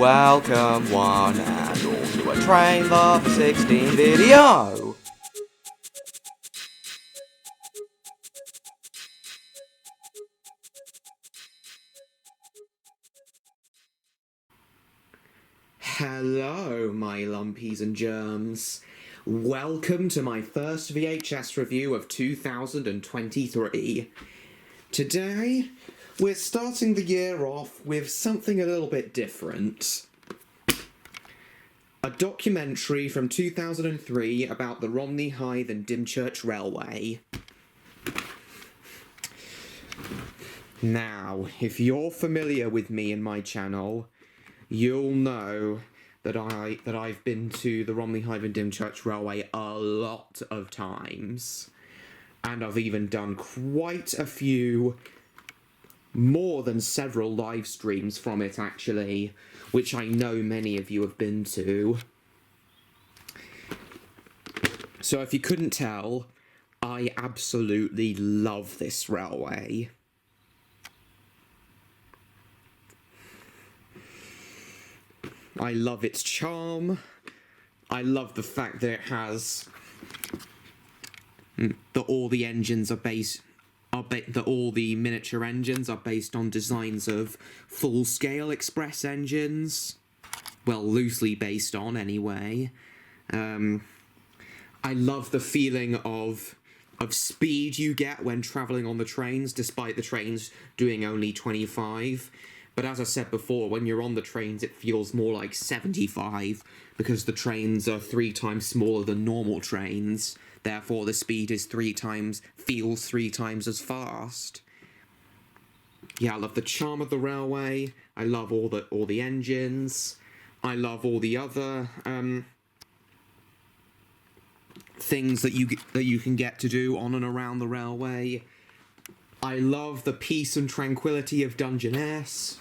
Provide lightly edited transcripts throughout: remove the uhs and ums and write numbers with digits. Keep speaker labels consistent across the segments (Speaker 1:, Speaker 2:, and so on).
Speaker 1: Welcome one and all to a Trainlover16 video! Hello, my lumpies and germs. Welcome to my first VHS review of 2023. Today, we're starting the year off with something a little bit different. A documentary from 2003 about the Romney, Hythe and Dymchurch Railway. Now, if you're familiar with me and my channel, you'll know that I've been to the Romney, Hythe and Dymchurch Railway a lot of times. And I've even done quite a few, more than several live streams from it actually, which I know many of you have been to. So if you couldn't tell, I absolutely love this railway. I love its charm. I love the fact that it has that all the engines are that all the miniature engines are based on designs of full-scale express engines. Well, loosely based on, anyway. I love the feeling of speed you get when travelling on the trains, despite the trains doing only 25. But as I said before, when you're on the trains, it feels more like 75, because the trains are 3 times smaller than normal trains. Therefore, the speed is feels 3 times as fast. Yeah, I love the charm of the railway. I love all the engines. I love all the other things that you can get to do on and around the railway. I love the peace and tranquility of Dungeness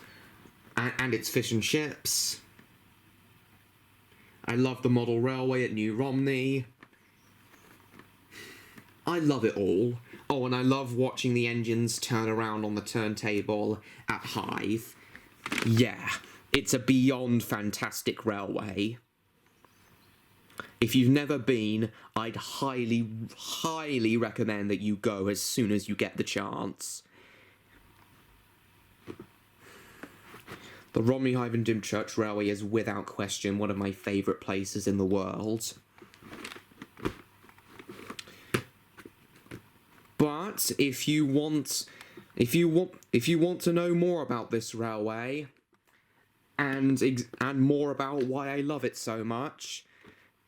Speaker 1: and its fish and chips. I love the model railway at New Romney. I love it all. Oh, and I love watching the engines turn around on the turntable at Hythe. Yeah, it's a beyond fantastic railway. If you've never been, I'd highly, highly recommend that you go as soon as you get the chance. The Romney, Hythe and Dymchurch Railway is without question one of my favourite places in the world. But if you want to know more about this railway and more about why I love it so much,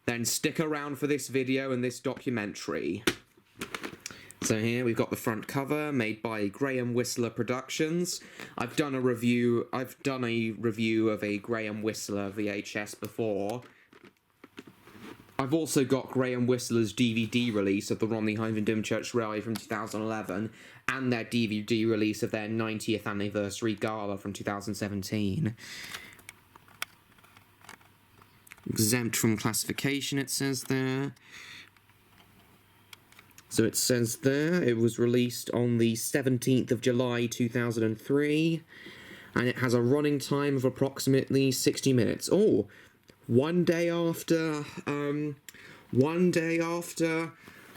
Speaker 1: then stick around for this video and this documentary. So here we've got the front cover, made by Graham Whistler Productions. I've done a review of a Graham Whistler VHS before. I've also got Graham Whistler's DVD release of the Romney, Hythe and Dymchurch Railway from 2011, and their DVD release of their 90th anniversary gala from 2017. Exempt from classification, it says there. So it says there, it was released on the 17th of July 2003, and it has a running time of approximately 60 minutes. Oh, one day after the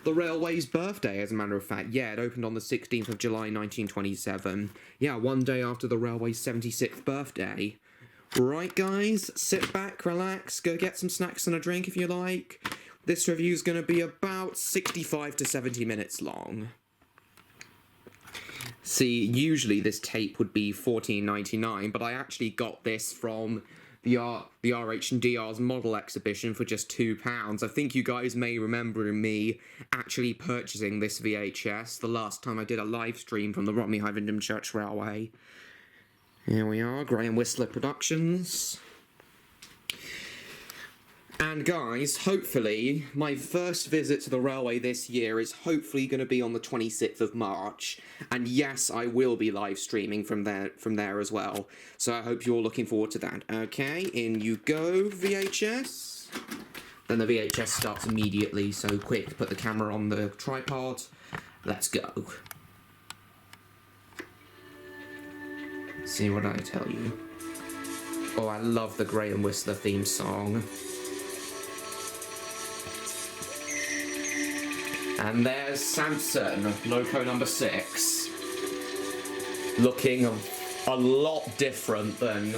Speaker 1: railway's birthday, as a matter of fact. Yeah, it opened on the 16th of July 1927. Yeah, one day after the railway's 76th birthday. Right, guys, sit back, relax, go get some snacks and a drink if you like. This review's going to be about 65 to 70 minutes long. See, usually this tape would be $14.99, but I actually got this from the RH&DR's model exhibition for just £2. I think you guys may remember me actually purchasing this VHS the last time I did a live stream from the Romney, Hythe and Dymchurch Railway. Here we are, Graham Whistler Productions. And guys, hopefully, my first visit to the railway this year is hopefully going to be on the 26th of March. And yes, I will be live streaming from there as well. So I hope you're looking forward to that. Okay, in you go, VHS. Then the VHS starts immediately, so quick, put the camera on the tripod. Let's go. See what I tell you. Oh, I love the Graham Whistler theme song. And there's Samson, loco number 6, looking a lot different than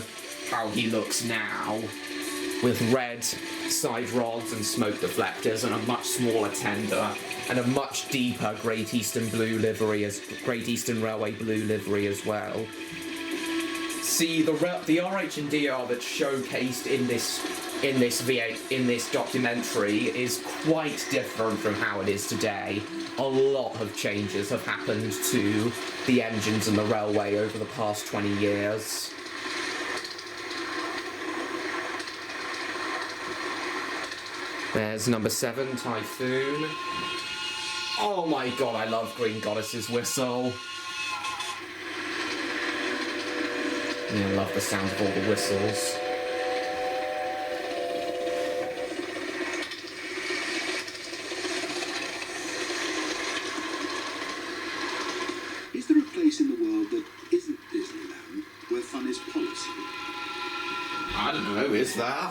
Speaker 1: how he looks now, with red side rods and smoke deflectors and a much smaller tender and a much deeper Great Eastern Railway blue livery as well. See, the RH&DR that's showcased in this documentary is quite different from how it is today. A lot of changes have happened to the engines and the railway over the past 20 years. There's number 7, Typhoon. Oh my god, I love Green Goddess's whistle. Yeah, I love the sound of all the whistles.
Speaker 2: Is there a place in the world that isn't Disneyland where fun is policy?
Speaker 1: I don't know, is there?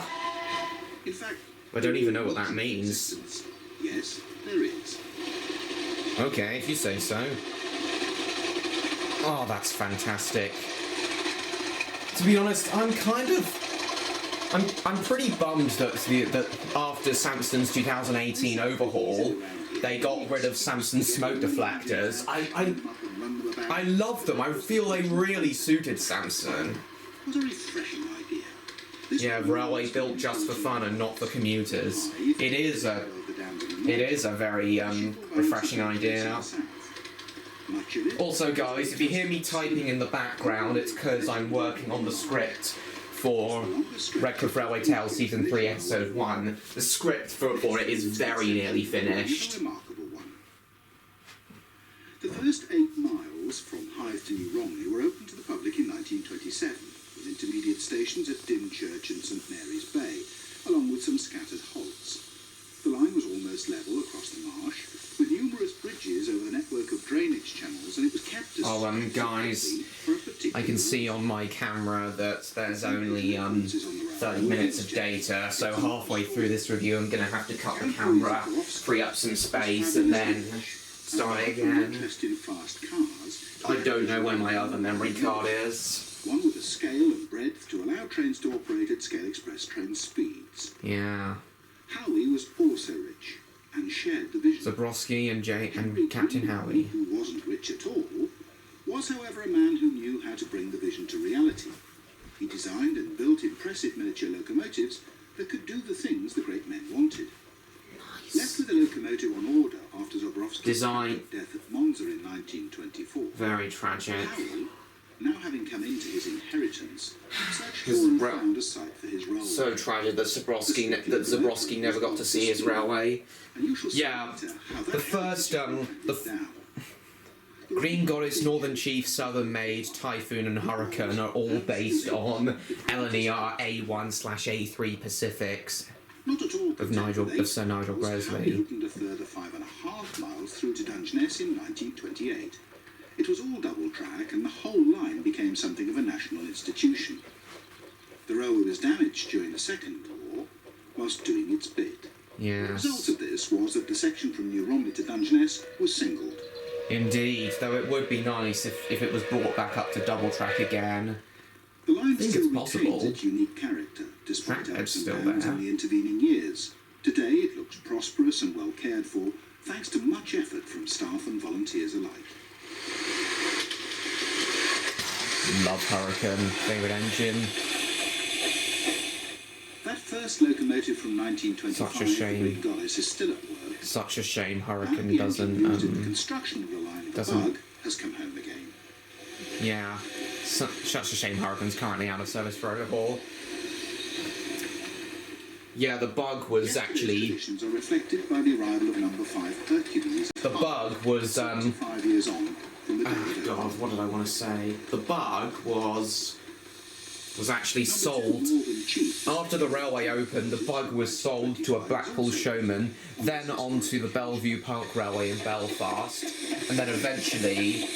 Speaker 2: In fact,
Speaker 1: I don't even know what that means.
Speaker 2: Yes, there is.
Speaker 1: Okay, if you say so. Oh, that's fantastic. To be honest, I'm pretty bummed that after Samson's 2018 overhaul, they got rid of Samson's smoke deflectors. I love them. I feel they really suited Samson.
Speaker 2: What a refreshing idea.
Speaker 1: Yeah, railway built just for fun and not for commuters. It is a very refreshing idea. Also, guys, if you hear me typing in the background, it's because I'm working on the script for Redcliff Railway Tales Season 3, Episode 1. The script for it is very nearly finished.
Speaker 2: The first 8 miles from Hythe to New Romney were opened to the public in 1927, with intermediate stations at Dymchurch and St Mary's Bay, along with some scattered halts. The line was almost level across the marsh, with numerous bridges over the network of drainage channels, and it was kept as
Speaker 1: guys, I can see on my camera that there's only 30 minutes of data, so halfway through this review I'm going to have to cut the camera, free up some space, and then start again. I don't know where my other memory card is.
Speaker 2: One with a scale and breadth to allow trains to operate at Scale Express train speeds.
Speaker 1: Yeah.
Speaker 2: Howie was also rich and shared the vision.
Speaker 1: Zabrowski and Captain Howie.
Speaker 2: Who wasn't rich at all, was however a man who knew how to bring the vision to reality. He designed and built impressive miniature locomotives that could do the things the great men wanted.
Speaker 1: Nice.
Speaker 2: Left with a locomotive on order after Zabrowski's death at Monza in 1924.
Speaker 1: Very tragic.
Speaker 2: Howie, now having come into his inheritance, searched for and found a site for his railway.
Speaker 1: So tragic that Zabrowski never got to see his railway. Yeah, the first, Green Goddess, Northern Chief, Southern Maid, Typhoon and Hurricane are all based on LNER A1/A3 Pacifics
Speaker 2: Not at all
Speaker 1: of Sir Nigel Gresley.
Speaker 2: Opened a further 5.5 miles through to Dungeness in 1928. It was all double track, and the whole line became something of a national institution. The railway was damaged during the Second War, whilst doing its bit.
Speaker 1: Yes.
Speaker 2: The result of this was that the section from New Romney to Dungeness was singled.
Speaker 1: Indeed, though it would be nice if it was brought back up to double track again.
Speaker 2: The line
Speaker 1: I think
Speaker 2: still
Speaker 1: it's possible.
Speaker 2: retains its unique character, despite
Speaker 1: Trackhead's
Speaker 2: ups and
Speaker 1: still
Speaker 2: downs
Speaker 1: there.
Speaker 2: in the intervening years. Today it looks prosperous and well cared for, thanks to much effort from staff and volunteers alike.
Speaker 1: Love Hurricane, favourite engine.
Speaker 2: That first locomotive from 1925,
Speaker 1: Such a shame.
Speaker 2: the Green Goddess, is still at work.
Speaker 1: Such a shame Hurricane
Speaker 2: Now the
Speaker 1: doesn't,
Speaker 2: engine used in the construction of the line, the
Speaker 1: doesn't-
Speaker 2: Bug, has come home again.
Speaker 1: yeah, such a shame Hurricane's currently out of service for overhaul. Yeah, the Bug was
Speaker 2: Yesterday's
Speaker 1: actually,
Speaker 2: traditions are reflected by the arrival of number 5 Hercules.
Speaker 1: the Bug was,
Speaker 2: 75 years on from the day
Speaker 1: oh
Speaker 2: it
Speaker 1: god,
Speaker 2: opened.
Speaker 1: what did I want to say? The Bug was actually
Speaker 2: Number 2
Speaker 1: sold.
Speaker 2: Northern Chief.
Speaker 1: After the railway opened, the Bug was sold to a Blackpool showman, then onto the Bellevue Park Railway in Belfast, and then eventually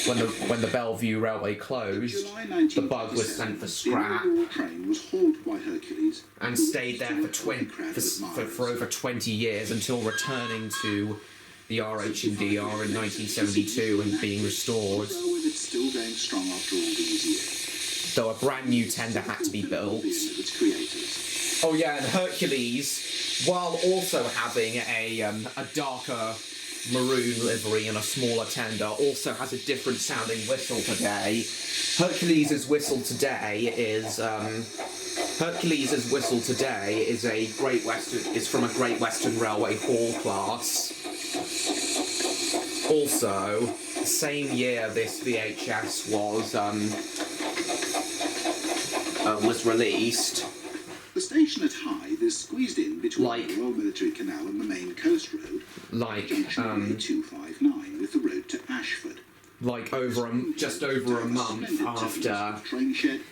Speaker 1: when the Bellevue Railway closed, the bug was sent for scrap
Speaker 2: The inaugural train was hauled by Hercules
Speaker 1: and stayed there for over 20 years until returning to the RH&DR in 1972 and being restored.
Speaker 2: The railway that's still going strong after all these years.
Speaker 1: Though a brand new tender had to be built.
Speaker 2: Its creators.
Speaker 1: Oh yeah, and Hercules, while also having a darker maroon livery and a smaller tender, also has a different sounding whistle today. Hercules' whistle today is from a Great Western Railway Hall class. Also, the same year this VHS was released.
Speaker 2: The station at Hythe is squeezed in between
Speaker 1: Like-
Speaker 2: the Royal Military Canal and the main coast road,
Speaker 1: Like
Speaker 2: junction A259 with the road to Ashford.
Speaker 1: just over a month after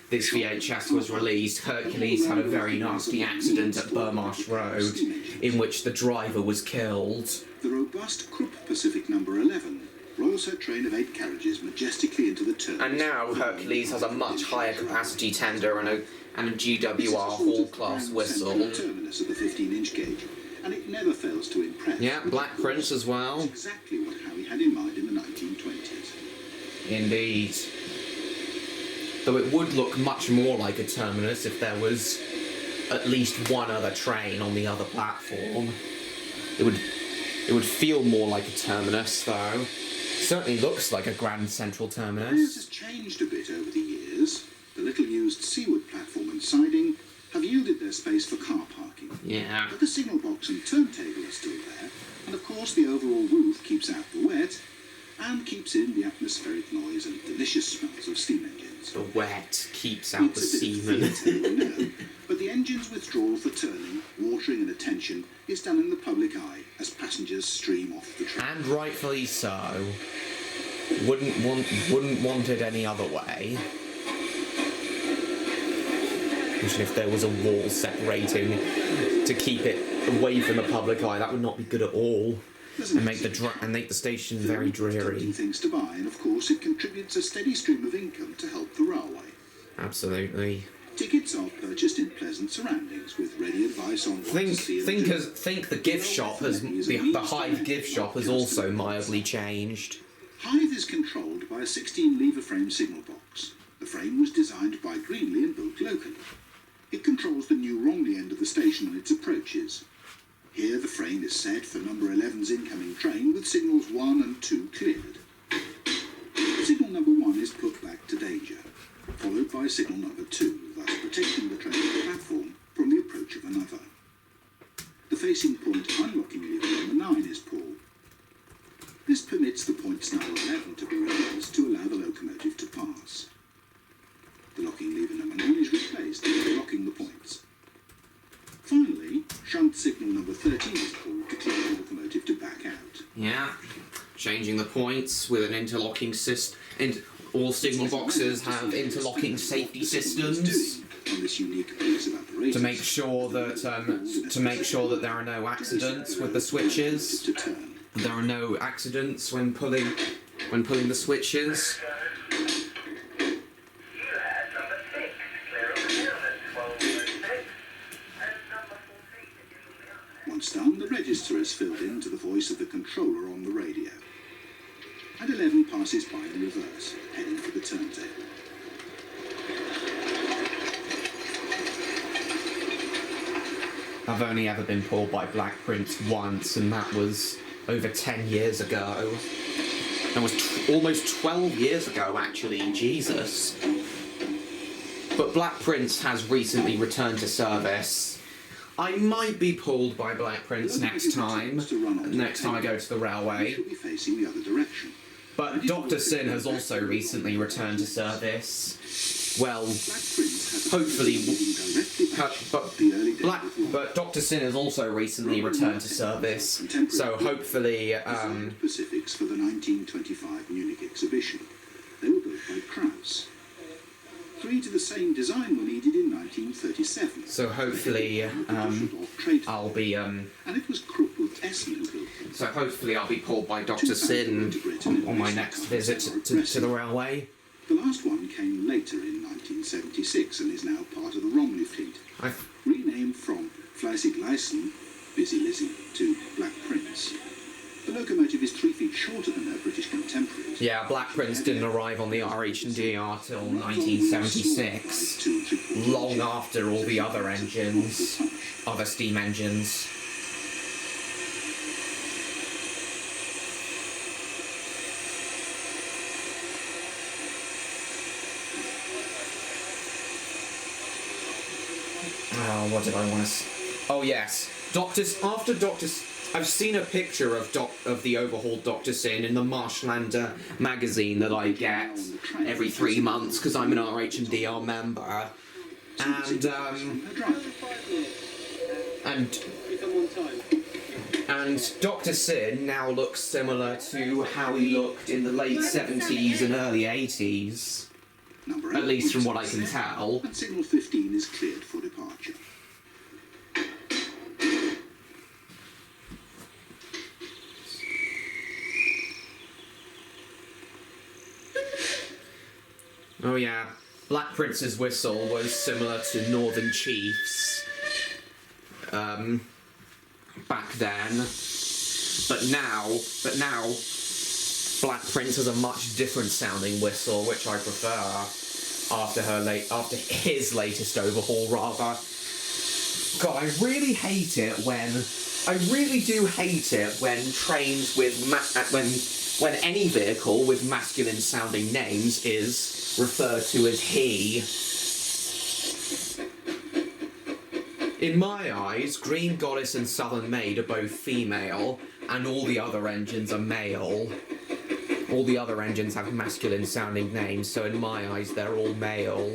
Speaker 1: this VHS was released, Hercules had a very nasty accident at Burmarsh Road, in which the driver was killed.
Speaker 2: The robust Krupp Pacific number 11 rolls her train of 8 carriages majestically into the terminus.
Speaker 1: And now Hercules has a much higher capacity tender and a GWR Hall class whistle.
Speaker 2: Terminus of the 15-inch gauge, and it never fails to impress.
Speaker 1: Yeah, Black Prince as well.
Speaker 2: Exactly what Howie had in mind in the 1920s.
Speaker 1: Indeed. Though it would look much more like a terminus if there was at least one other train on the other platform. It would feel more like a terminus, though. Certainly looks like a Grand Central
Speaker 2: This
Speaker 1: terminus.
Speaker 2: has changed a bit over the years. The little-used Seaward platform and siding have yielded their space for car parking.
Speaker 1: Yeah.
Speaker 2: But the signal box and turntable are still there, and of course the overall roof keeps out the wet and keeps in the atmospheric noise and delicious smells of steam engines.
Speaker 1: The wet keeps out the
Speaker 2: It's a bit
Speaker 1: semen.
Speaker 2: of theatre, we know, but the engine's withdrawal for turning, watering and attention is done in the public eye as passengers stream off the train.
Speaker 1: And rightfully so. Wouldn't want it any other way. Especially if there was a wall separating to keep it away from the public eye, that would not be good at all. And make the station very dreary.
Speaker 2: Things to buy, and of course it contributes a steady stream of income to help the railway.
Speaker 1: Absolutely.
Speaker 2: Tickets are purchased in pleasant surroundings with ready advice on what to see and do.
Speaker 1: Think the gift shop the Hythe gift shop has also mildly changed.
Speaker 2: Hythe is controlled by a 16-lever frame signal box. The frame was designed by Greenlee and built locally. It controls the new Romney end of the station and its approaches. Here the frame is set for number 11's incoming train with signals 1 and 2 cleared. Signal number 1 is put back to danger, followed by signal number 2, thus protecting the train at the platform from the approach of another. The facing point unlocking lever number 9 is pulled. This permits the points number 11 to be released to allow the locomotive to pass. The locking lever number 9 is replaced, locking the points. Finally, shunt signal number 13 is pulled to clear the locomotive to back out.
Speaker 1: Yeah. Changing the points with an interlocking system. And all signal boxes have interlocking safety systems
Speaker 2: On this unique piece of apparatus,
Speaker 1: to make sure that there are no accidents with the switches.
Speaker 2: to turn.
Speaker 1: There are no accidents when pulling the switches.
Speaker 2: Once done, the register is filled in to the voice of the controller on the radio. And 11 passes by in reverse, heading for the turntable.
Speaker 1: I've only ever been pulled by Black Prince once, and that was over 10 years ago. That was almost 12 years ago, actually. Jesus. But Black Prince has recently returned to service. I might be pulled by Black Prince next time I go to the railway.
Speaker 2: She'll be facing the other direction.
Speaker 1: But Dr. Sin has also recently returned to service. Well,
Speaker 2: Black Prince has
Speaker 1: hopefully,
Speaker 2: directly past
Speaker 1: but Dr. Sin has also recently returned to service. So hopefully,
Speaker 2: designed Pacifics for the 1925 Munich exhibition. They were built by Krauss. 3 to the same design were needed in 1937.
Speaker 1: So hopefully, I'll be
Speaker 2: And it was Krupp with Essen who built them.
Speaker 1: So hopefully I'll be pulled by Dr. Sin on my next visit to the railway.
Speaker 2: The last one came later in 1976 and is now part of the Romney fleet. Renamed from Fleißig-Leisten, Busy Lizzie, to Black Prince. The locomotive is 3 feet shorter than their British contemporaries.
Speaker 1: Yeah, Black Prince didn't arrive on the RH&DR till 1976, long after all the other engines, other steam engines. Oh, what did I want to say? Oh yes, I've seen a picture of the overhauled Dr. Sin in the Marshlander magazine that I get every 3 months because I'm an RH&DR member, and Dr. Sin now looks similar to how he looked in the late 70s and early 80s, at least from what I can tell.
Speaker 2: And signal 15 is cleared for departure.
Speaker 1: Oh yeah, Black Prince's whistle was similar to Northern Chief's back then, but now Black Prince has a much different sounding whistle, which I prefer after his latest overhaul rather. God, I really do hate it when trains with when any vehicle with masculine sounding names is referred to as he. In my eyes, Green Goddess and Southern Maid are both female, and all the other engines are male. All the other engines have masculine sounding names, so in my eyes they're all male.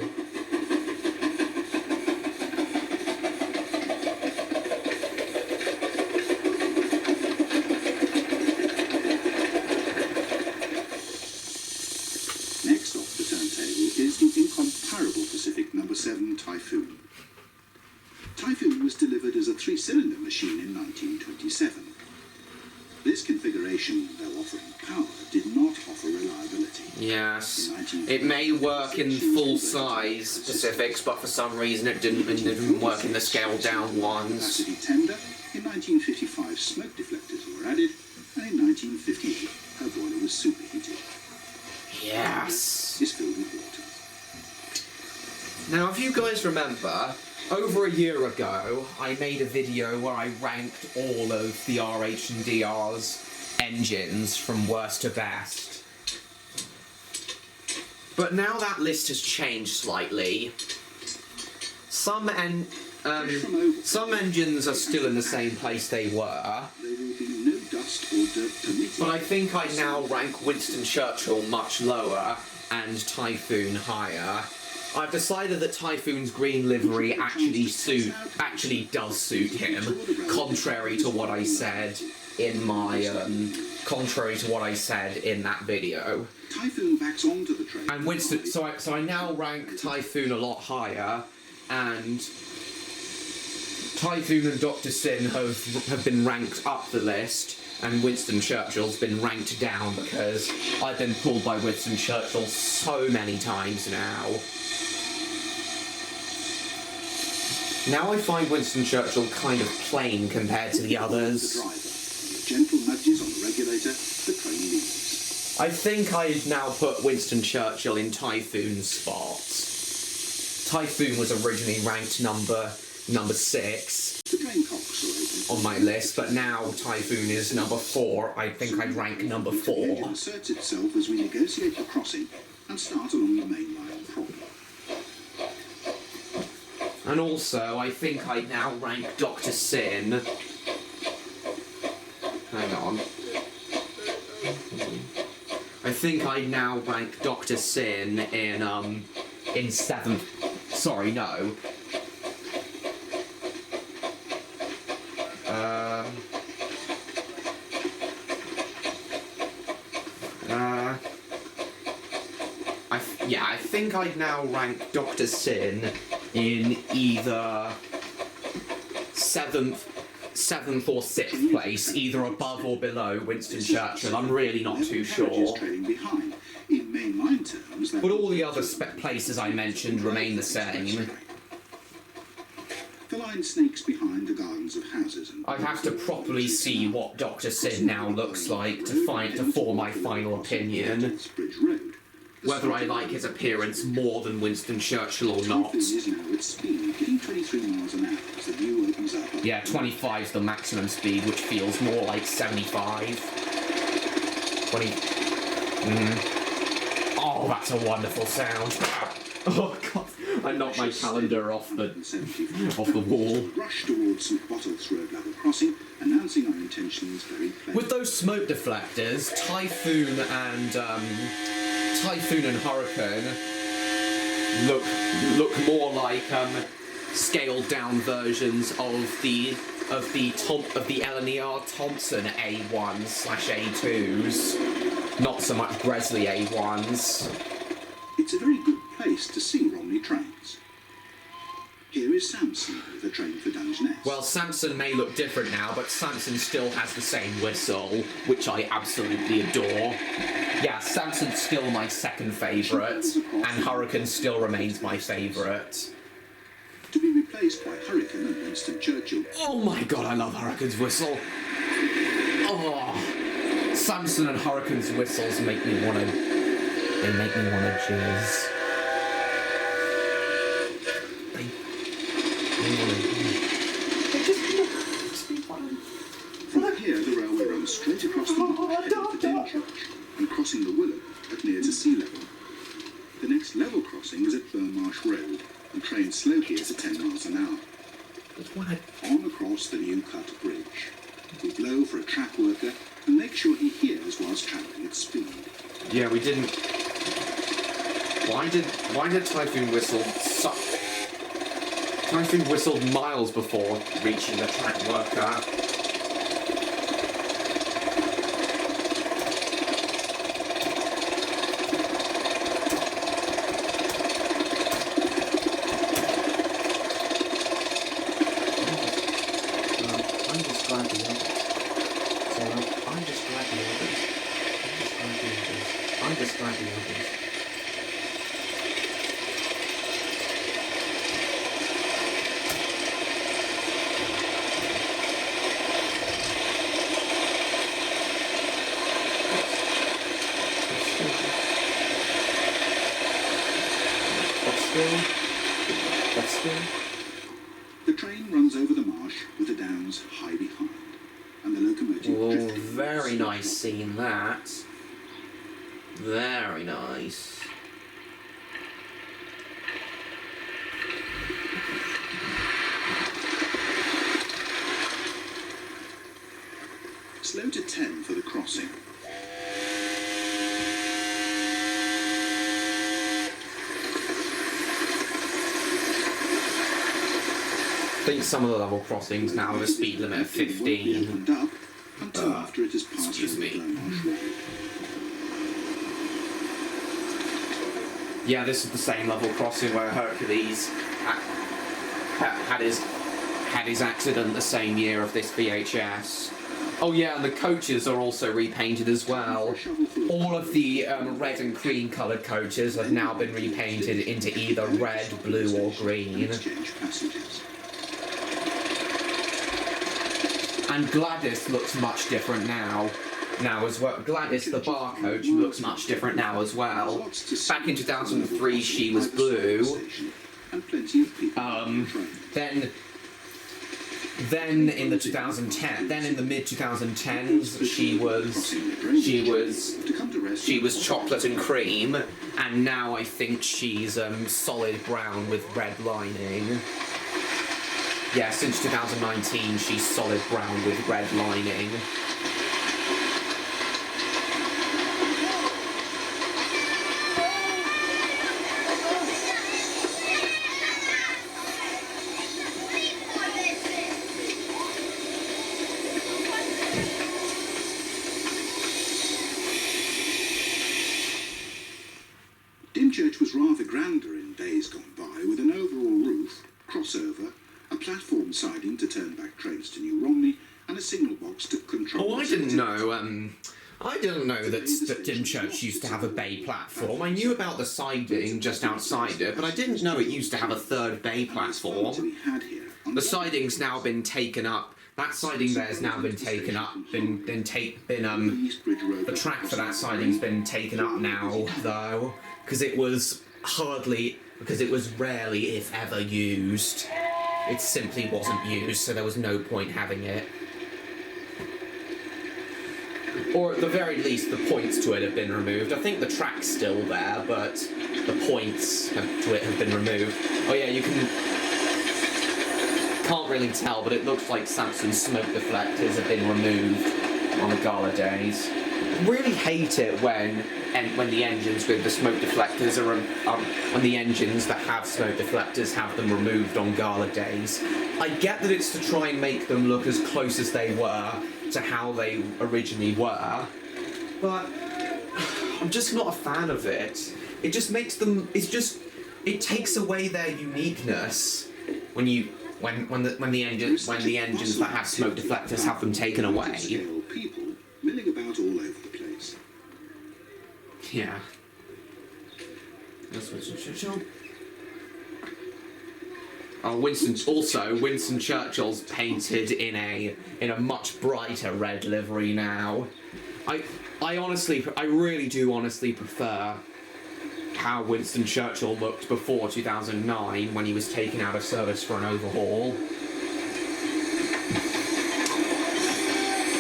Speaker 2: Next off the turntable is the incomparable Pacific No. 7 Typhoon. Typhoon was delivered as a 3-cylinder machine in 1927. This configuration, though offering power, did not offer reliability.
Speaker 1: Yes, it may work in full-size Pacifics, but for some reason it didn't work in the scaled-down ones.
Speaker 2: Capacity tender. In 1955, smoke deflectors were added, and in 1958, her boiler was superheated.
Speaker 1: Yes.
Speaker 2: Is filled with water.
Speaker 1: Now, if you guys remember, over a year ago, I made a video where I ranked all of the RH&DR's engines from worst to best. But now that list has changed slightly. Some engines are still in the same place they were.
Speaker 2: There will be no dust or dirt permitted.
Speaker 1: But I think I now rank Winston Churchill much lower and Typhoon higher. I've decided that Typhoon's green livery actually does suit him, contrary to what I said in my in that video.
Speaker 2: Typhoon backs onto the train.
Speaker 1: And Winston, so I now rank Typhoon a lot higher, and Typhoon and Dr. Sin have been ranked up the list, and Winston Churchill's been ranked down because I've been pulled by Winston Churchill so many times now. Now I find Winston Churchill kind of plain compared to the others.
Speaker 2: The driver. With gentle nudges on the regulator, the train leaves.
Speaker 1: I think I'd now put Winston Churchill in Typhoon's spot. Typhoon was originally ranked number 6
Speaker 2: The drain cocks are open.
Speaker 1: on my list, but now Typhoon is number 4. I think I'd rank number 4.
Speaker 2: The engine asserts itself as we negotiate the crossing and start along the main line proper.
Speaker 1: And also, I think I'd now rank Dr. Sin. Hang on. I think I'd now rank Dr. Sin in 7th. Sorry, no. I think I'd now rank Dr. Sin in either 7th 7th or 6th place, either above or below Winston Churchill. I'm really not too sure.
Speaker 2: Trailing behind. In mainline terms,
Speaker 1: But all the other places I mentioned remain the same.
Speaker 2: The line snakes behind the gardens of houses. And
Speaker 1: I'd have to properly see what Dr. Sid now looks like to form my final opinion.
Speaker 2: Bridge Road.
Speaker 1: Whether I like his appearance more than Winston Churchill or not.
Speaker 2: Typhoon is now at speed, hitting 23 miles an hour as the view opens up.
Speaker 1: Yeah, 25 is the maximum speed, which feels more like 75. 20. Oh, that's a wonderful sound. Oh god, I knocked my calendar off the wall.
Speaker 2: Rush towards St Botolph's Road level crossing, announcing our intentions very plainly.
Speaker 1: With those smoke deflectors, Typhoon and Hurricane look more like scaled down versions of the L&ER Thompson A1/A2s, not so much Gresley A1s.
Speaker 2: It's a very good place to see Romney trains. Here is Samson with a train for Dungeness.
Speaker 1: Well, Samson may look different now, but Samson still has the same whistle, which I absolutely adore. Yeah, Samson's still my second favourite, and Hurricane still remains my favourite.
Speaker 2: To be replaced by Hurricane and Winston Churchill.
Speaker 1: Oh my god, I love Hurricane's whistle. Oh, Samson and Hurricane's whistles make me wanna jizz.
Speaker 2: From here, the railway runs straight across the marsh heading to Dymchurch and crossing the Willow at near to sea level. The next level crossing is at Burmarsh Road, and trains slow here to 10 miles an hour. On across the new cut bridge. We blow for a track worker and make sure he hears whilst travelling at speed.
Speaker 1: Yeah, we didn't. Why did Typhoon whistle? Typhoon whistled miles before reaching the track worker.
Speaker 2: The train runs over the marsh with the downs high behind, and the locomotive drifting.
Speaker 1: Very nice scene, that. Very nice.
Speaker 2: Slow to 10 for the crossing.
Speaker 1: I think some of the level crossings now have a speed limit of 15.
Speaker 2: Opened up until after it has passed
Speaker 1: excuse
Speaker 2: over
Speaker 1: me.
Speaker 2: Burmarsh Road.
Speaker 1: Yeah, this is the same level crossing where Hercules had his accident the same year of this VHS. Oh yeah, and the coaches are also repainted as well. All of the red and cream coloured coaches have now been repainted into either red, blue or green.
Speaker 2: Exchange passengers.
Speaker 1: And Gladys looks much different now as well. Gladys, the bar coach, looks much different now as well. Back in 2003, she was blue.
Speaker 2: And plenty of people on the train.
Speaker 1: Then in the mid 2010s, she was chocolate and cream, and now I think she's solid brown with red lining. Yeah, since 2019, she's solid brown with red lining.
Speaker 2: Dymchurch was rather grander in days gone by, with an overall roof, crossover, a platform siding to turn back trains to New Romney, and a signal box to control...
Speaker 1: Oh, I didn't know that Dymchurch used to have a bay platform. I knew about the siding just outside it, but I didn't know it used to have a third bay platform. The siding's now been taken up. That siding there's now been taken up. The track for that siding's been taken up now, though, because it was rarely, if ever, used. It simply wasn't used, so there was no point having it. Or at the very least, the points to it have been removed. I think the track's still there, but the points to it have been removed. Oh yeah, you can't really tell, but it looks like Samson's smoke deflectors have been removed on the gala days. I really hate it when the engines with the smoke deflectors when the engines that have smoke deflectors have them removed on gala days. I get that it's to try and make them look as close as they were to how they originally were, but I'm just not a fan of it. It just makes them. It takes away their uniqueness when the engines that have smoke deflectors have them taken away.
Speaker 2: People milling about all over the place.
Speaker 1: Yeah. That's Winston Churchill. Oh, Winston Churchill's painted in a much brighter red livery now. I really do honestly prefer how Winston Churchill looked before 2009 when he was taken out of service for an overhaul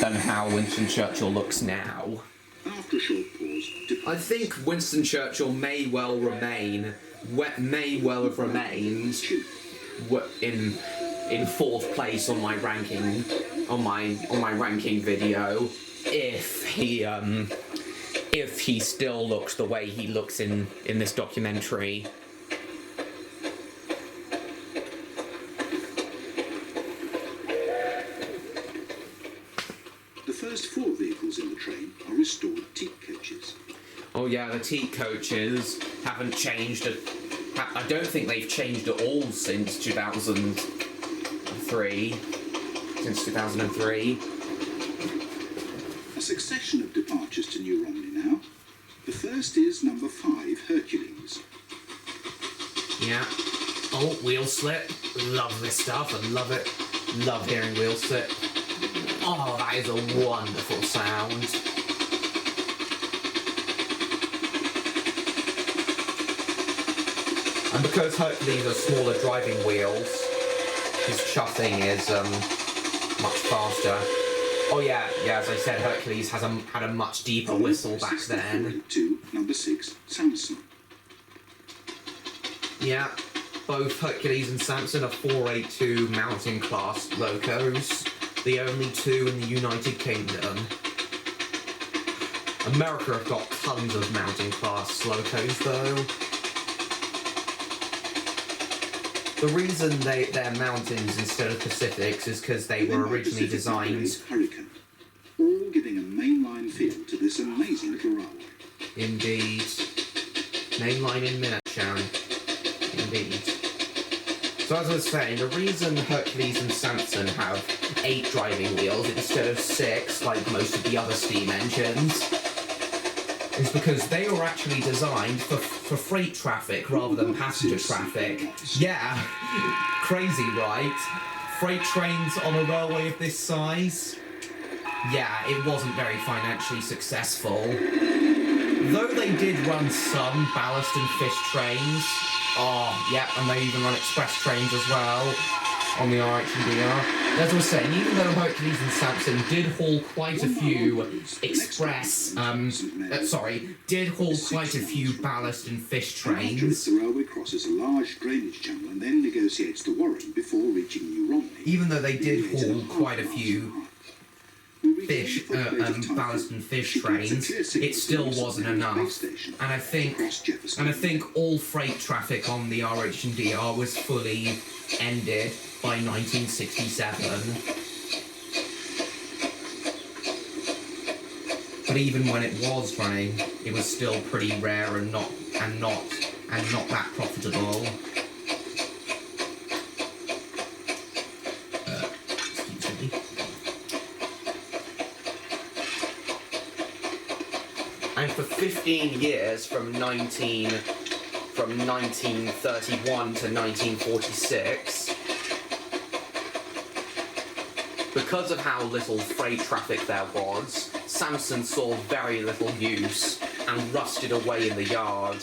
Speaker 1: than how Winston Churchill looks now.
Speaker 2: After a short pause,
Speaker 1: I think Winston Churchill may well have remained in fourth place on my ranking video if he still looks the way he looks in this documentary.
Speaker 2: The first 4 vehicles in the train are restored teak coaches.
Speaker 1: Oh yeah, the teak coaches haven't changed. I don't think they've changed at all since 2003.
Speaker 2: A succession of departures to New Romney now. The first is number 5, Hercules.
Speaker 1: Yeah. Oh, wheel slip. Love this stuff. I love it. Love hearing wheel slip. Oh, that is a wonderful sound. And because Hercules are smaller driving wheels, his chuffing is much faster. Oh yeah, as I said, Hercules had a much deeper whistle back then.
Speaker 2: Number 6, Samson.
Speaker 1: Yeah, both Hercules and Samson are 482 mountain class locos, the only 2 in the United Kingdom. America have got tons of mountain class locos though. The reason they're mountains instead of Pacifics is because they were originally designed...
Speaker 2: Hurricane, all giving a mainline feel to this amazing little railway.
Speaker 1: Indeed. Mainline in minutes, Sharon. Indeed. So as I was saying, the reason Hercules and Samson have 8 driving wheels instead of 6, like most of the other steam engines, is because they were actually designed for freight traffic rather than passenger traffic. Yeah, crazy, right? Freight trains on a railway of this size? Yeah, it wasn't very financially successful. Though they did run some ballast and fish trains. Oh, yeah, and they even run express trains as well on the RH&DR. As I was saying, even though Hercules and Samson did haul quite a few quite a few ballast and fish trains.
Speaker 2: The railway crosses a large drainage channel and then negotiates the Warren before reaching New Romney.
Speaker 1: Even though they did haul quite a few ballast and fish trains, it still wasn't enough. And I think all freight traffic on the RH&DR was fully ended by 1967. But even when it was running, it was still pretty rare and not that profitable. 15 years from 1931 to 1946, because of how little freight traffic there was, Samson saw very little use and rusted away in the yard,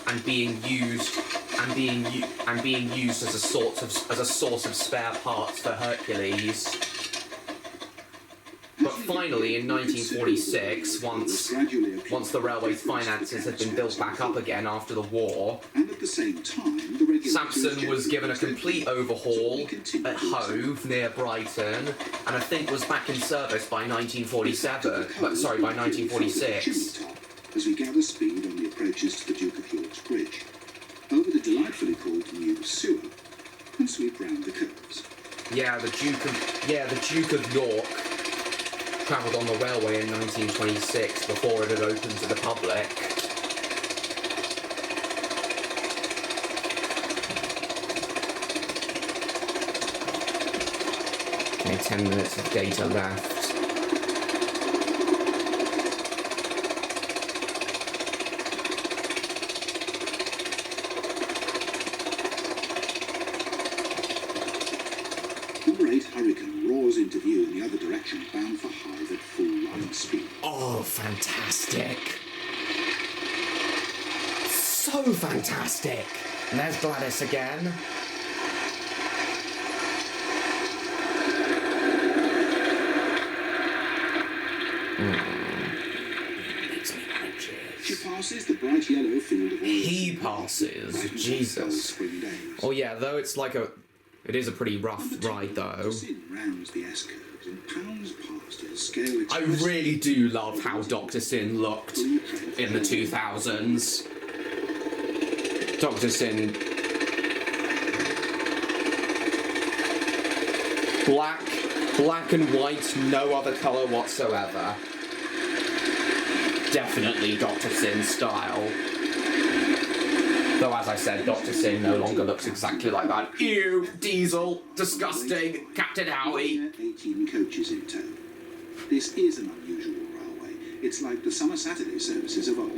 Speaker 1: and being used as a source of spare parts for Hercules. But finally, in 1946, once the railway's finances had been built back up again after the war,
Speaker 2: And at the same time,
Speaker 1: Samson was given a complete overhaul at Hythe near Brighton, and I think was back in service by 1946.
Speaker 2: As we gather speed on the approaches to the Duke of York's Bridge, over the delightfully called New Sewer, and sweep round the curves.
Speaker 1: Yeah, the Duke of York travelled on the railway in 1926 before it had opened to the public. Okay, 10 minutes of data left.
Speaker 2: Number 8 Hurricane roars into view in the other direction, bound for Hythe at full running speed.
Speaker 1: Oh, fantastic. So fantastic. And there's Gladys again. Makes me cringe.
Speaker 2: She passes the bright yellow field of oil.
Speaker 1: He passes. Jesus.
Speaker 2: Spring days.
Speaker 1: Oh yeah, though it is a pretty rough ride though.
Speaker 2: Sin rounds the S-curves and pounds past at a scale
Speaker 1: I really do love how Dr. Sin looked in the 2000s. Dr. Sin. Black and white, no other colour whatsoever. Definitely Dr. Sin style. Though, as I said, Dr. Sin no longer looks exactly like that. Ew, Diesel, disgusting, Captain Howie.
Speaker 2: 18 coaches in tow. This is an unusual railway. It's like the summer Saturday services of old.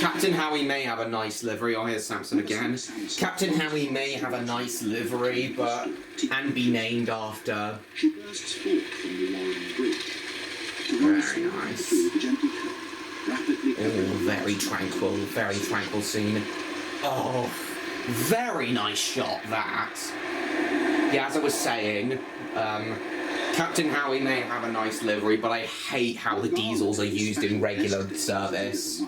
Speaker 1: Captain Howie may have a nice livery. Oh, here's Samson again. Captain Howie may have a nice livery, and be named after.
Speaker 2: She bursts forth from the Warren Bridge.
Speaker 1: Very nice.
Speaker 2: Through the gentle curve, rapidly
Speaker 1: Very tranquil scene. Oh, very nice shot, that. Yeah, as I was saying, Captain Howie may have a nice livery, but I hate how the diesels are used in regular service.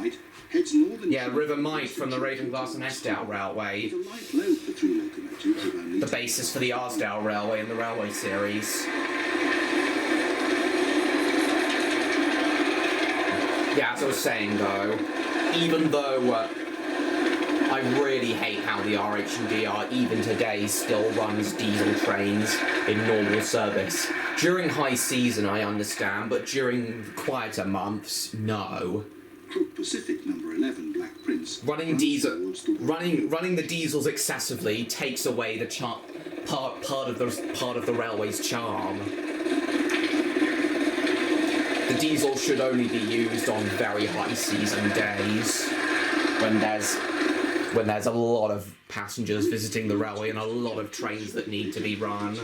Speaker 1: Yeah, River Might from the Ravenglass and Esdale Railway. The basis for the Arsdale Railway in the Railway series. Yeah, as I was saying though, even though I really hate how the RH&DR even today still runs diesel trains in normal service. During high season I understand, but during quieter months, no.
Speaker 2: Pacific number 11 Black Prince.
Speaker 1: Running the diesels excessively takes away the part of the railway's charm. The diesel should only be used on very high season days when there's a lot of passengers visiting the railway and a lot of trains that need to be run.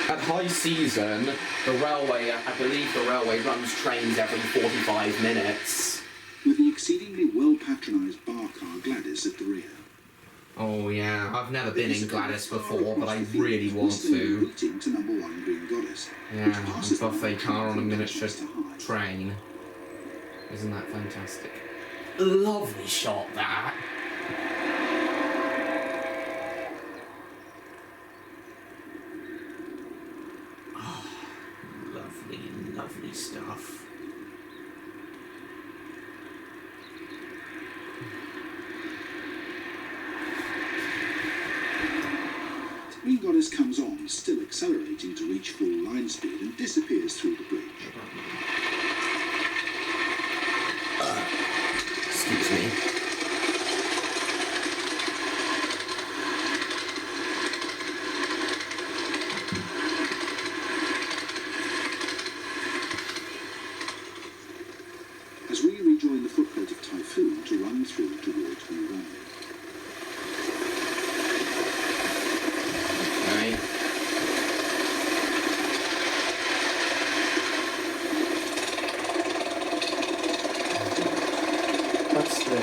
Speaker 1: At high season, I believe the railway runs trains every 45 minutes.
Speaker 2: With the exceedingly well-patronised bar car Gladys at the rear.
Speaker 1: Oh yeah, I've never been in Gladys before, but I really want to.
Speaker 2: To number 1 Green Goddess.
Speaker 1: Yeah, a buffet car on a miniature train. Isn't that fantastic? Lovely shot, that. Oh, lovely, lovely stuff.
Speaker 2: Green Goddess comes on, still accelerating to reach full line speed and disappears through the bridge.
Speaker 1: Excuse me.
Speaker 2: join the footplate of Typhoon to run through towards New Romney.
Speaker 1: Okay. That's the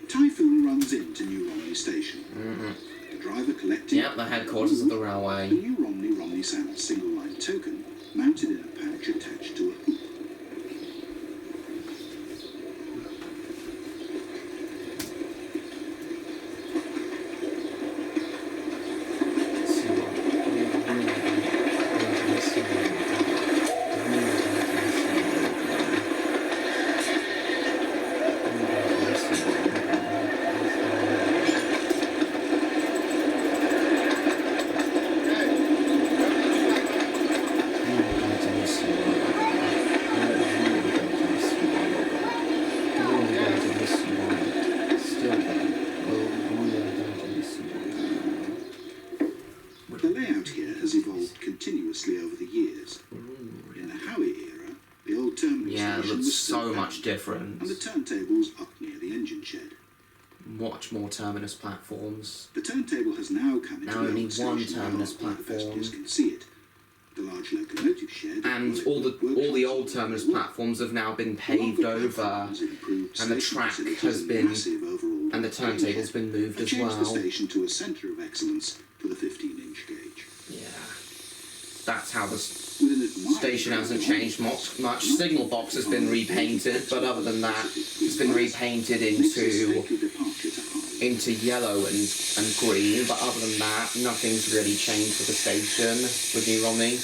Speaker 2: Typhoon runs into New Romney station. The driver collecting...
Speaker 1: Yep, the headquarters of the railway.
Speaker 2: The New Romney Sound single line token mounted in a pouch attached to a hoop. The layout here has evolved continuously over the years. In the Hythe era, the old terminal
Speaker 1: Yeah, it
Speaker 2: station
Speaker 1: looks
Speaker 2: was still
Speaker 1: so
Speaker 2: there,
Speaker 1: much different.
Speaker 2: and the turntables up near the engine shed.
Speaker 1: Much more terminus platforms.
Speaker 2: The turntable has now come into
Speaker 1: Now
Speaker 2: the
Speaker 1: only
Speaker 2: old
Speaker 1: one
Speaker 2: station
Speaker 1: terminus
Speaker 2: yard where the
Speaker 1: platform.
Speaker 2: passengers can see it. The large locomotive shed
Speaker 1: And all the old terminus platforms have now been paved over, and the track has been, and the turntable's been moved as well.
Speaker 2: the station to a centre of excellence for the 15-inch gauge.
Speaker 1: Yeah, that's how the
Speaker 2: With an admired
Speaker 1: station hasn't changed much. Signal box has been repainted, but other than that, it's been repainted into yellow and green. But other than that, nothing's really changed with the station with New Romney.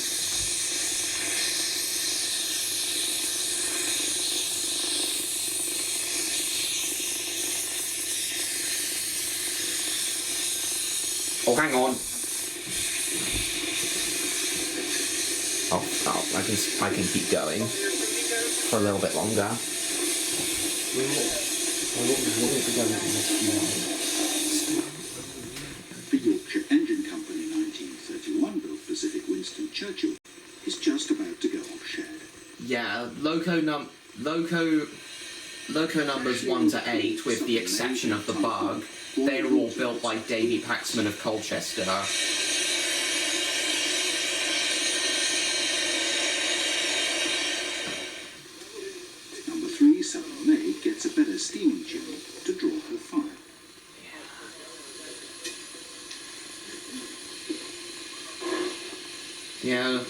Speaker 1: Oh, hang on. Oh, I can keep going for a little bit longer.
Speaker 2: The Yorkshire Engine Company 1931 built Pacific Winston Churchill is just about to go off shed.
Speaker 1: Yeah, loco numbers 1 to 8, with the exception of the Bug, they are all built by Davy Paxman of Colchester.
Speaker 2: Number 3, Southern Maid, gets a better steaming chimney to draw her fire.
Speaker 1: Yeah.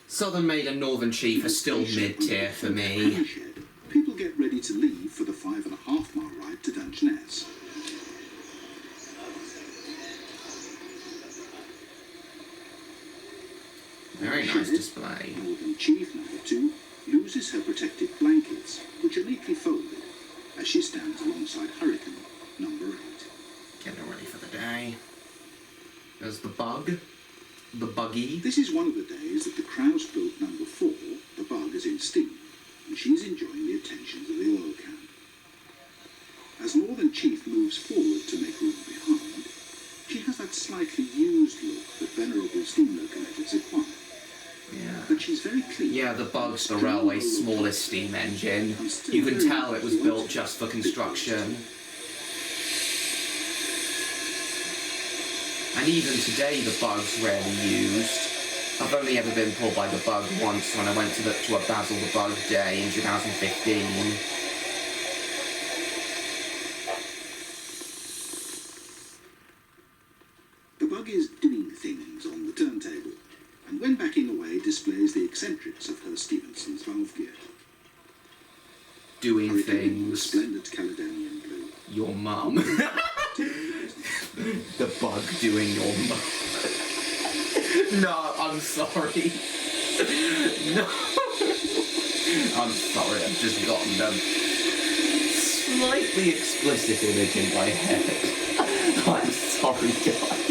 Speaker 1: Southern Maid and Northern Chief are still mid-tier for me.
Speaker 2: People get ready to leave for the 5.5 mile ride to Dungeness.
Speaker 1: Very nice display.
Speaker 2: Northern Chief number 2 loses her protective blankets, which are neatly folded, as she stands alongside Hurricane number 8.
Speaker 1: Getting her ready for the day. There's the Bug. The Buggy.
Speaker 2: This is one of the days that the Krause built number 4, the Bug, is in steam, and she's enjoying the attentions of the oil can. As Northern Chief moves forward to make room behind, she has that slightly used look that venerable steam locomotives acquire.
Speaker 1: Yeah.
Speaker 2: But she's very clean.
Speaker 1: Yeah, the Bug's the railway's smallest steam engine. You can tell it was built just for construction. And even today the Bug's rarely used. I've only ever been pulled by the Bug once when I went to a Basil the Bug day in 2015.
Speaker 2: The Bug is doing things on the turntable, and when backing away displays the eccentrics of her Stephenson's valve gear.
Speaker 1: Doing
Speaker 2: Hurricane, the
Speaker 1: things.
Speaker 2: splendid Caledonian blue.
Speaker 1: Your mum. The Bug doing your mum. No, I'm sorry. No. I'm sorry, I've just gotten a slightly explicit image in my head. I'm sorry, guys.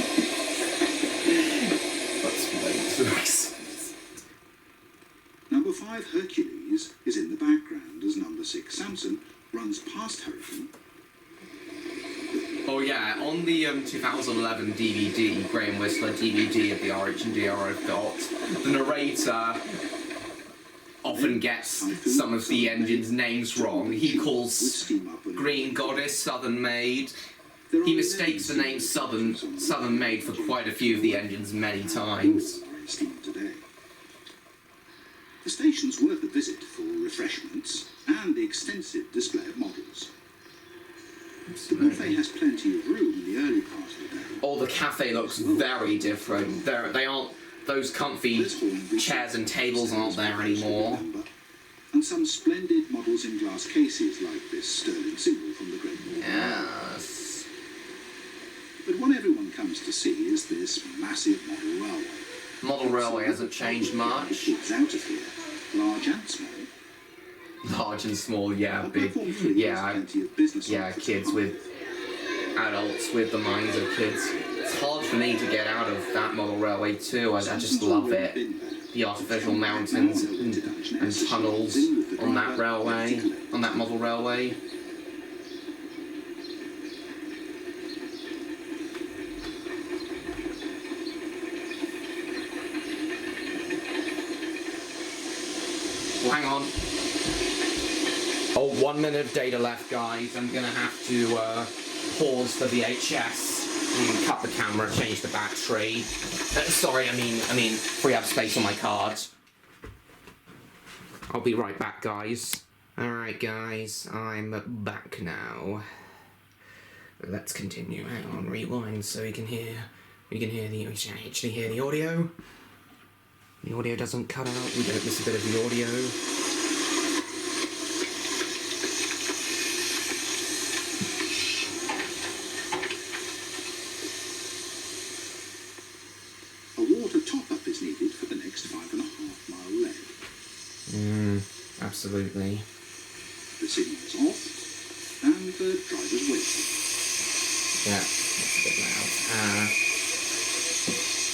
Speaker 2: Hythe Hercules is in the background as number 6 Samson runs past Hurricane.
Speaker 1: Oh yeah, on the 2011 DVD, Graham Whistler DVD of the RH&DR I've got, the narrator often gets some of the engine's names wrong. He calls Green Goddess Southern Maid. He mistakes the name Southern Maid for quite a few of the engines many times.
Speaker 2: The station's worth a visit for refreshments and the extensive display of models. The buffet has plenty of room in the early part of the day.
Speaker 1: Oh, the cafe looks very different. They aren't, those comfy chairs and tables aren't there anymore.
Speaker 2: And some splendid models in glass cases like this sterling symbol from the Great War.
Speaker 1: Yes.
Speaker 2: But what everyone comes to see is this massive model railway.
Speaker 1: Model railway hasn't changed much.
Speaker 2: Kids out of here, large and small.
Speaker 1: Large and small, yeah, big, yeah, kids with adults with the minds of kids. It's hard for me to get out of that model railway too. I just love it. The artificial mountains and tunnels on that railway, on that model railway. Oh, hang on. Oh, 1 minute of data left, guys. I'm gonna have to pause the VHS and cut the camera, change the battery. Sorry, I mean, free up space on my card. I'll be right back, guys. Alright, guys, I'm back now. Let's continue. Hang on, rewind so we can actually hear the audio. The audio doesn't cut out, we don't miss a bit of the audio. Absolutely.
Speaker 2: The signal's off, and the driver's waiting.
Speaker 1: Yeah, that's a bit loud.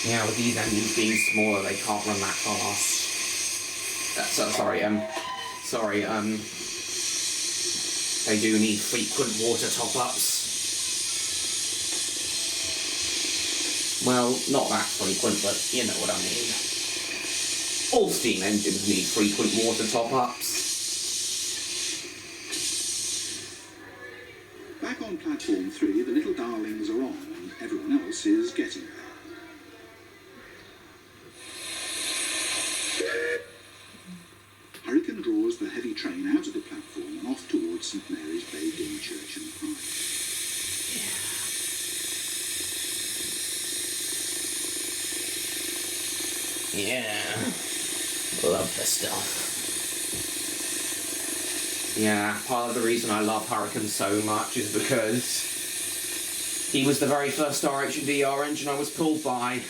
Speaker 1: Yeah, with these engines being smaller, they can't run that fast. Sorry, they do need frequent water top-ups. Well, not that frequent, but you know what I mean. All steam engines need frequent water top-ups.
Speaker 2: Back on platform 3, the little darlings are on, and everyone else is getting there. Hurricane draws the heavy train out of the platform and off towards St Mary's Bay, Dymchurch and Hythe.
Speaker 1: Yeah. Love this stuff. Yeah, part of the reason I love Hurricane so much is because he was the very first RH&DR engine I was pulled by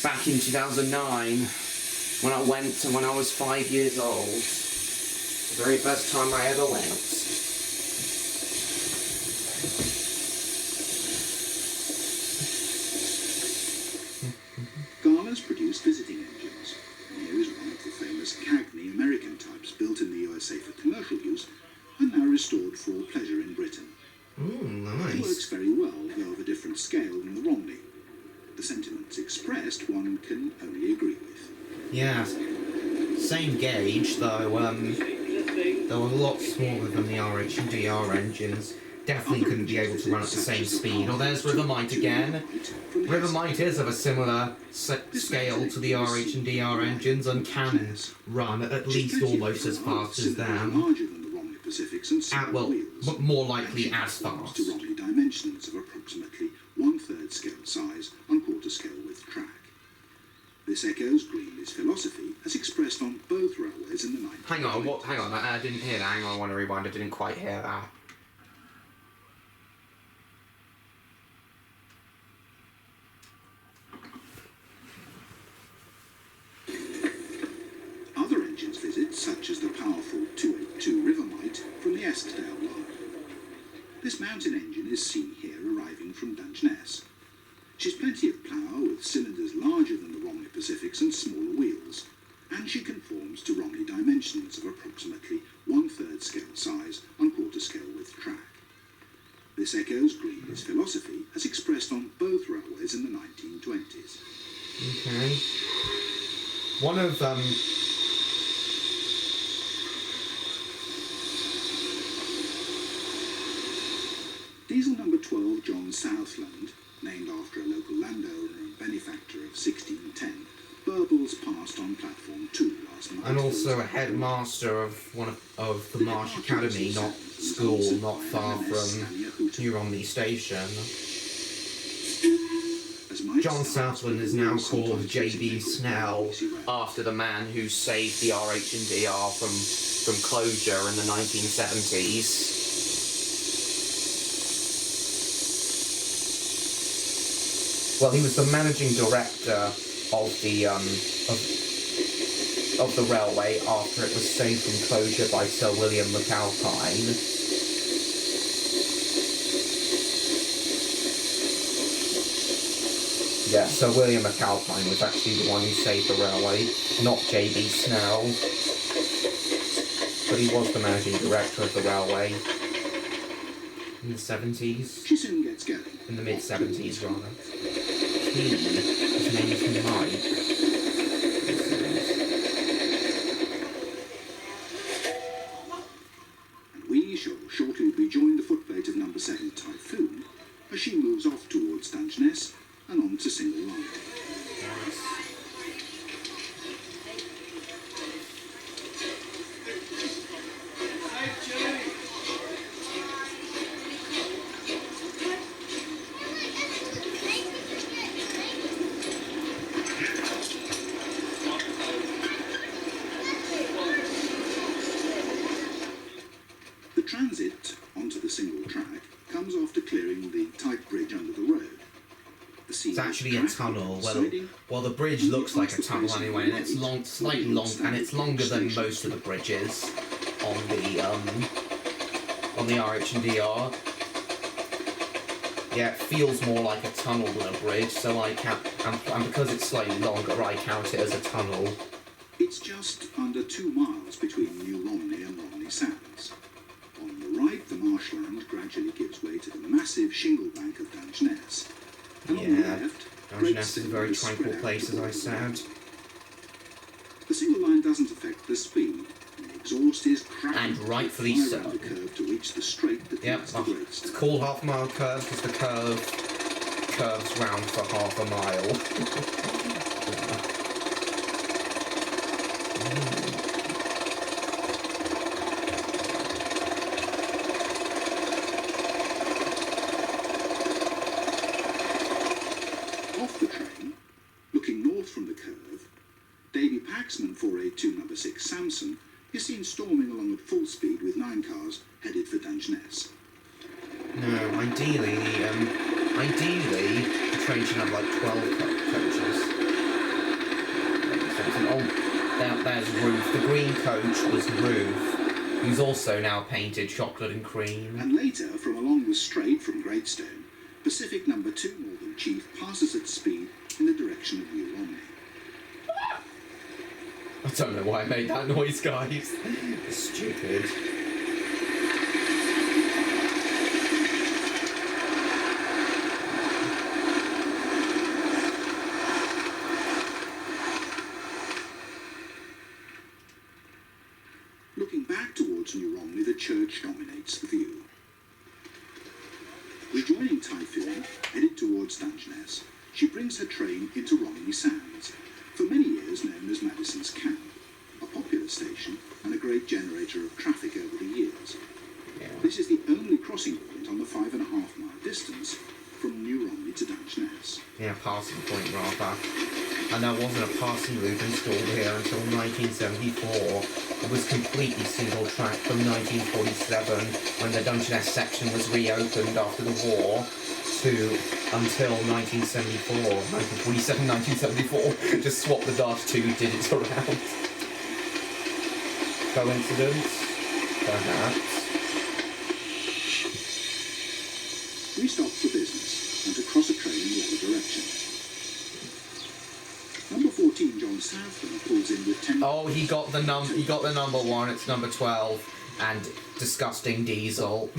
Speaker 1: back in 2009 when I went and when I was 5 years old. The very first time I ever went.
Speaker 2: Garner's produced visiting engines. Here is one of the famous Cagney American types built in the USA for commercial use and now restored for pleasure in Britain.
Speaker 1: Nice.
Speaker 2: It works very well, though of a different scale than the Romney. The sentiments expressed one can only agree with.
Speaker 1: Yeah, same gauge, though, they were a lot smaller than the RH&DR engines. Definitely couldn't be able to run at the same speed. Oh, there's Rivermite again. Rivermite is of a similar scale to the RH&DR engines and can run at least almost as fast as them. Well, more likely as fast.
Speaker 2: To Romney dimensions of approximately 1/3 scale size on quarter scale with track. This echoes Greenlee's philosophy as expressed on both railways in the 19th.
Speaker 1: Hang on, what? Hang on, I didn't hear that. Hang on, I want to rewind. I didn't quite hear that.
Speaker 2: Other engines visit, such as the powerful 282 Rivermite from the Eskdale line. This mountain engine is seen here arriving from Dungeness. She's plenty of power with cylinders larger than the Romney Pacifics and smaller wheels. and she conforms to Romney dimensions of approximately 1/3 scale size on quarter scale width track. This echoes Green's philosophy as expressed on both railways in the 1920s.
Speaker 1: Okay. One of
Speaker 2: Diesel number 12 John Southland, named after a local landowner and benefactor of 1610, burbles past on platform 2 last night.
Speaker 1: and also a headmaster of one of the Marsh Academy, not school, not far from New Romney Station. John Southland is now called J.B. Snell, after the man who saved the RH&DR from closure in the 1970s. Well, he was the managing director of the railway after it was saved from closure by Sir William McAlpine. Yeah, Sir William McAlpine was actually the one who saved the railway, not J.B. Snell. But he was the managing director of the railway in the 70s.
Speaker 2: She soon gets going.
Speaker 1: In the mid-70s, rather. His name is Mike.
Speaker 2: And we shall shortly rejoin the footplate of number 7 Typhoon as she moves off towards Dungeness and on to Single Line. The transit onto the single track comes after clearing the tight bridge under the road.
Speaker 1: It's actually a tunnel. Well, the bridge looks like a tunnel anyway, and it's slightly long, and it's longer than most of the bridges on the RH&DR. Yeah, it feels more like a tunnel than a bridge, so I count, and because it's slightly longer, I count it as a tunnel.
Speaker 2: It's just under 2 miles between New Romney and Romney Sands. On the right, the marshland gradually gives way to the massive shingle bank of Dungeness. And on the left,
Speaker 1: Dungeness is a very tranquil place, as I said.
Speaker 2: The single line doesn't affect the speed. The exhaust is cracking.
Speaker 1: And rightfully so.
Speaker 2: The curve to reach the straight that leads to Greatstone.
Speaker 1: It's called half-mile curve because the curve curves round for half a mile.
Speaker 2: Off the train, looking north from the curve, Davy Paxman 482 number 6 Samson is seen storming along at full speed with 9 cars headed for Dungeness.
Speaker 1: No, ideally, the train should have like 12 coaches. Oh, there's Ruth. The green coach was Ruth, who's also now painted chocolate and cream.
Speaker 2: And later, from along the straight from Greatstone, Pacific number 2 Northern Chief passes at speed in the direction of New Romney.
Speaker 1: I don't know why I made that noise, guys. It's stupid.
Speaker 2: Looking back towards New Romney, the church dominates the view. Rejoining Typhoon, headed towards Dungeness, she brings her train into Romney Sands, for many years known as Madison's Camp, a popular station and a great generator of traffic over the years.
Speaker 1: Yeah.
Speaker 2: This is the only crossing point on the 5.5 mile distance from New Romney to Dungeness.
Speaker 1: Yeah, passing point rather. And there wasn't a passing loop installed here until 1974. It was completely single track from 1947, when the Dungeness section was reopened after the war, to until 1974, 1947, 1974. Just swap the last 2 digits around. Coincidence? Perhaps.
Speaker 2: We stop for business and to cross a train in the other direction. Number 14 John Southland pulls in with 10
Speaker 1: Oh, he got the number one. It's number 12, and disgusting diesel,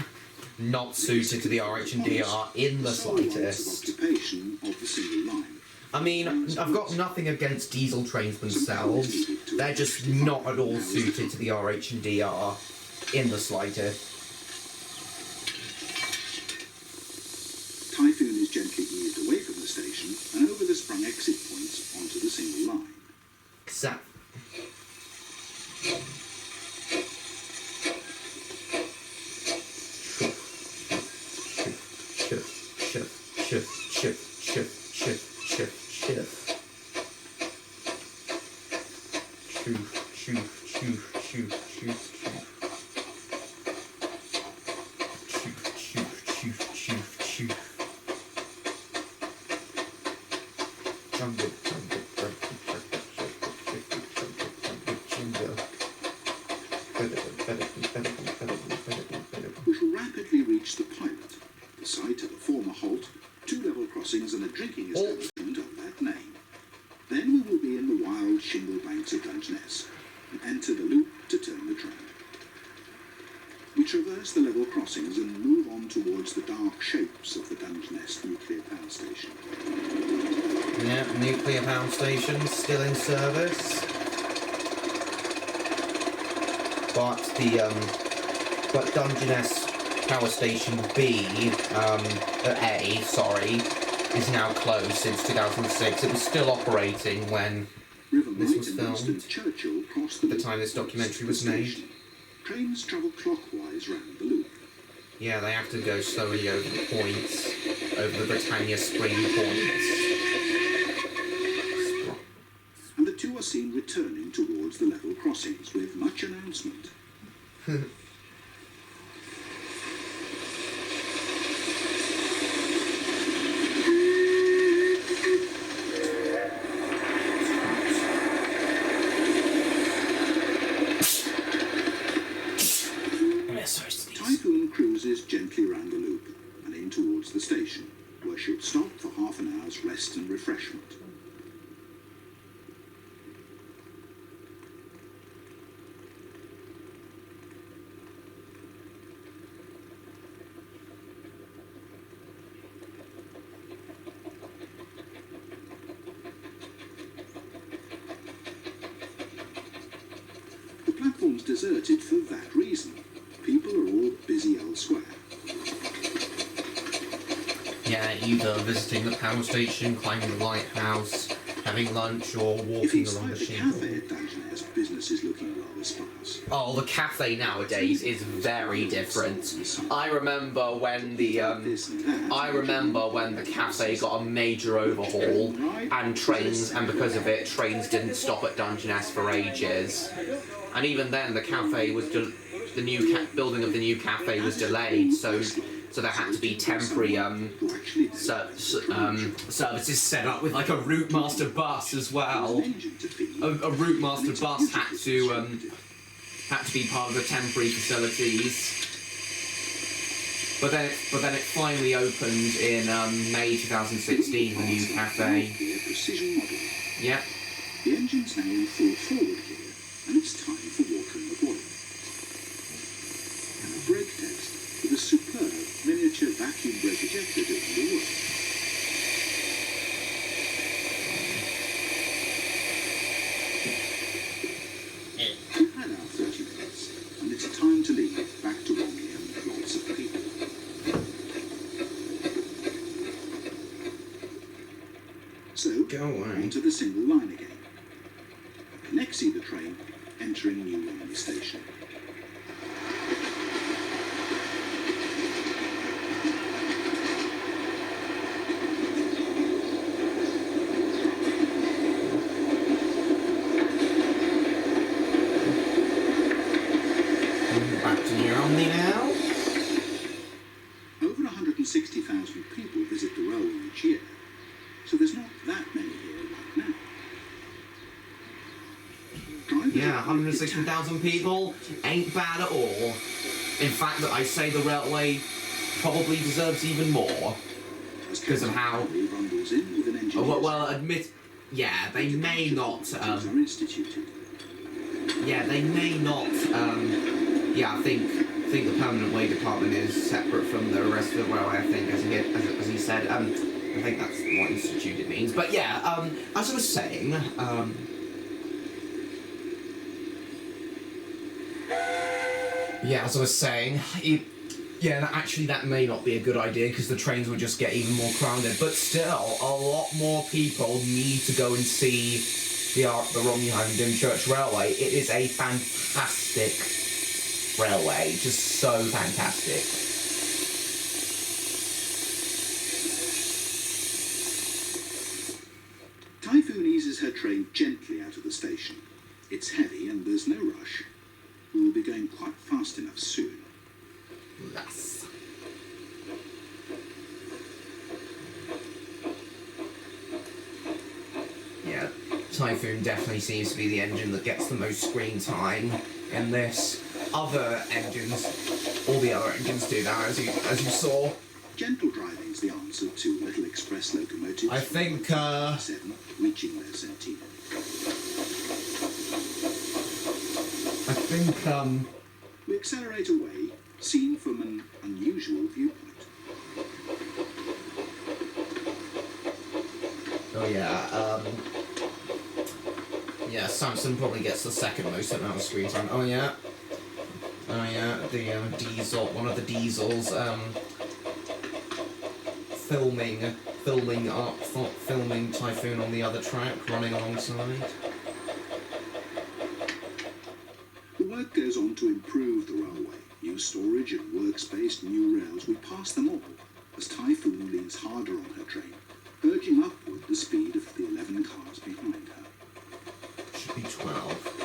Speaker 1: not suited to the RH&DR in the slightest.
Speaker 2: Occupation of the single line.
Speaker 1: I mean, I've got nothing against diesel trains themselves. They're just not at all suited to the RH&DR in the slightest.
Speaker 2: Typhoon is gently eased away from the station and over the sprung exit points onto the single line.
Speaker 1: Except...
Speaker 2: We shall rapidly reach the pilot, the site of a former halt, 2 level crossings and a drinking establishment of that name. Then we will be in the wild shingle banks of Dungeness and enter the loop to turn the train. We traverse the level crossings and move on towards the dark shapes of the Dungeness nuclear power station.
Speaker 1: Yeah, nuclear power station still in service. But Dungeness Power Station A, is now closed since 2006. It was still operating when this was filmed, at the time this documentary was made.
Speaker 2: Trains travel clockwise round the loop.
Speaker 1: Yeah, they have to go slowly over the points, over the Britannia Spring points.
Speaker 2: And the two are seen returning towards the level crossings with much announcement. Typhoon cruises gently round the loop and in towards the station, where she'll stop for half an hour's rest and refreshment. The platform's deserted for that reason. People are all busy elsewhere.
Speaker 1: Yeah, either visiting the power station, climbing the lighthouse, having lunch, or walking along the
Speaker 2: the
Speaker 1: shingle.
Speaker 2: cafe at Dungeness, business is looking rather sparse.
Speaker 1: Oh, the cafe nowadays is very different. I remember when the cafe got a major overhaul, and because of it, trains didn't stop at Dungeness for ages. And even then, the cafe was the new building of the new cafe was delayed, so there had to be temporary services set up with like a route master bus as well. A route master bus had to be part of the temporary facilities. But then it finally opened in May 2016, the new cafe. Yep.
Speaker 2: The engine's now in full forward gear, and it's time for Walker and McGuire. And a brake test with a superb miniature vacuum brake ejector doing the work. We've had our 30 minutes, and it's time to leave back to Romney and lots of people. So,
Speaker 1: Go away.
Speaker 2: onto the single line again. Next see the train entering New Romney station.
Speaker 1: Back to New Romney now.
Speaker 2: Over 160,000 people visit the railway each year, so there's not that many here right now.
Speaker 1: Yeah, 160,000 people ain't bad at all. In fact, I say the railway probably deserves even more because of how.
Speaker 2: Rumbles in with an engine.
Speaker 1: Yeah, they may not. Yeah, they may not. Yeah, I think the permanent way department is separate from the rest of the railway. I think, as he said. I think that's what institute it means. But yeah, as I was saying, actually that may not be a good idea because the trains would just get even more crowded. But still, a lot more people need to go and see the Romney and Dymchurch Railway. It is a fantastic railway, just so fantastic.
Speaker 2: Typhoon eases her train gently out of the station. It's heavy and there's no rush. We will be going quite fast enough soon.
Speaker 1: Yes. Yeah, Typhoon definitely seems to be the engine that gets the most screen time in this. Other engines, all the other engines do that, as you saw.
Speaker 2: Gentle driving is the answer to little express locomotives.
Speaker 1: I think,
Speaker 2: 7 reaching their centenary. We accelerate away, seen from an unusual viewpoint.
Speaker 1: Oh yeah, yeah, Samson probably gets the second most amount of screen time. Oh yeah, the diesel, one of the diesels, filming Typhoon on the other track, running alongside.
Speaker 2: The work goes on to improve the railway. New storage and workspace, new rails, we pass them all, as Typhoon leans harder on her train, urging upward the speed of the 11 cars behind her.
Speaker 1: Should be 12.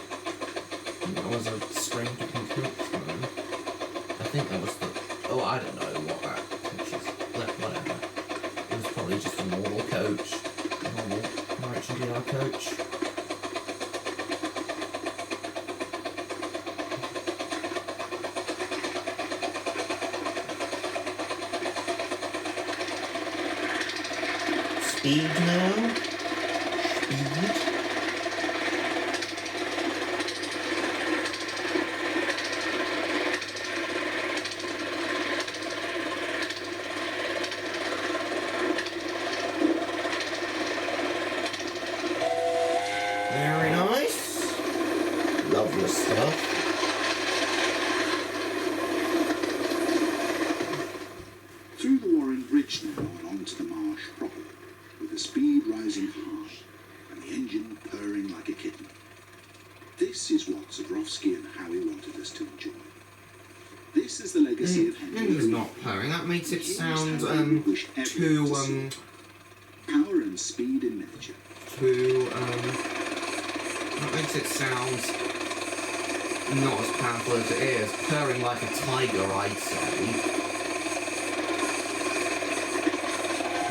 Speaker 1: That was a string to compute, I think that was the... Oh, I don't know what that coach is. Whatever. It was probably just a normal coach. Normal RH&DR coach. Speed now. Speed. Very nice. Lovely stuff.
Speaker 2: Through the Warren Bridge now and onto the marsh proper, with the speed rising high and the engine purring like a kitten. This is what Zabrowski and Howie wanted us to enjoy. This is the legacy of Henry.
Speaker 1: Engine's not purring. That makes it sound too
Speaker 2: power and speed in miniature.
Speaker 1: That makes it sound not as powerful as it is. Purring like a tiger, I'd say.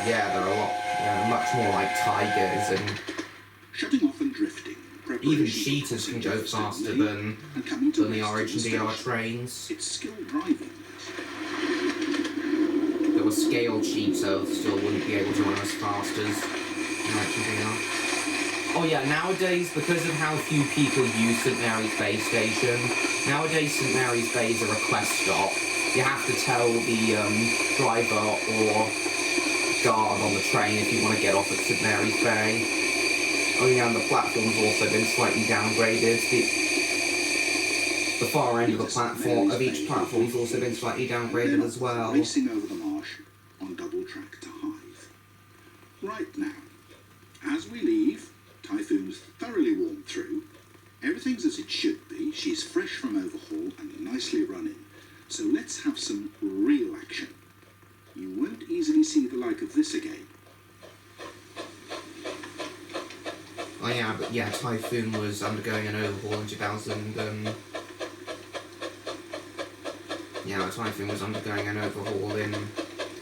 Speaker 1: Yeah, they're much more like tigers, and
Speaker 2: shutting off and drifting.
Speaker 1: Even cheetahs can go faster than the RH&DR trains.
Speaker 2: It's skilled driving.
Speaker 1: Though a scale cheetah still wouldn't be able to run as fast as RH&DR. Oh yeah, nowadays, because of how few people use St Mary's Bay Station, nowadays St Mary's Bay is a request stop. You have to tell the driver or guard on the train if you want to get off at St Mary's Bay. Oh yeah, and the platform's also been slightly downgraded. The far end of the platform, of each platform's also been slightly downgraded as well.
Speaker 2: Racing over the marsh on double track to Hythe. Right now, as we leave, Typhoon's thoroughly warmed through. Everything's as it should be. She's fresh from overhaul and nicely running. So let's have some real action. You won't easily see the like of this again.
Speaker 1: Oh yeah, but yeah, Typhoon was undergoing an overhaul in 2000. Yeah, Typhoon was undergoing an overhaul in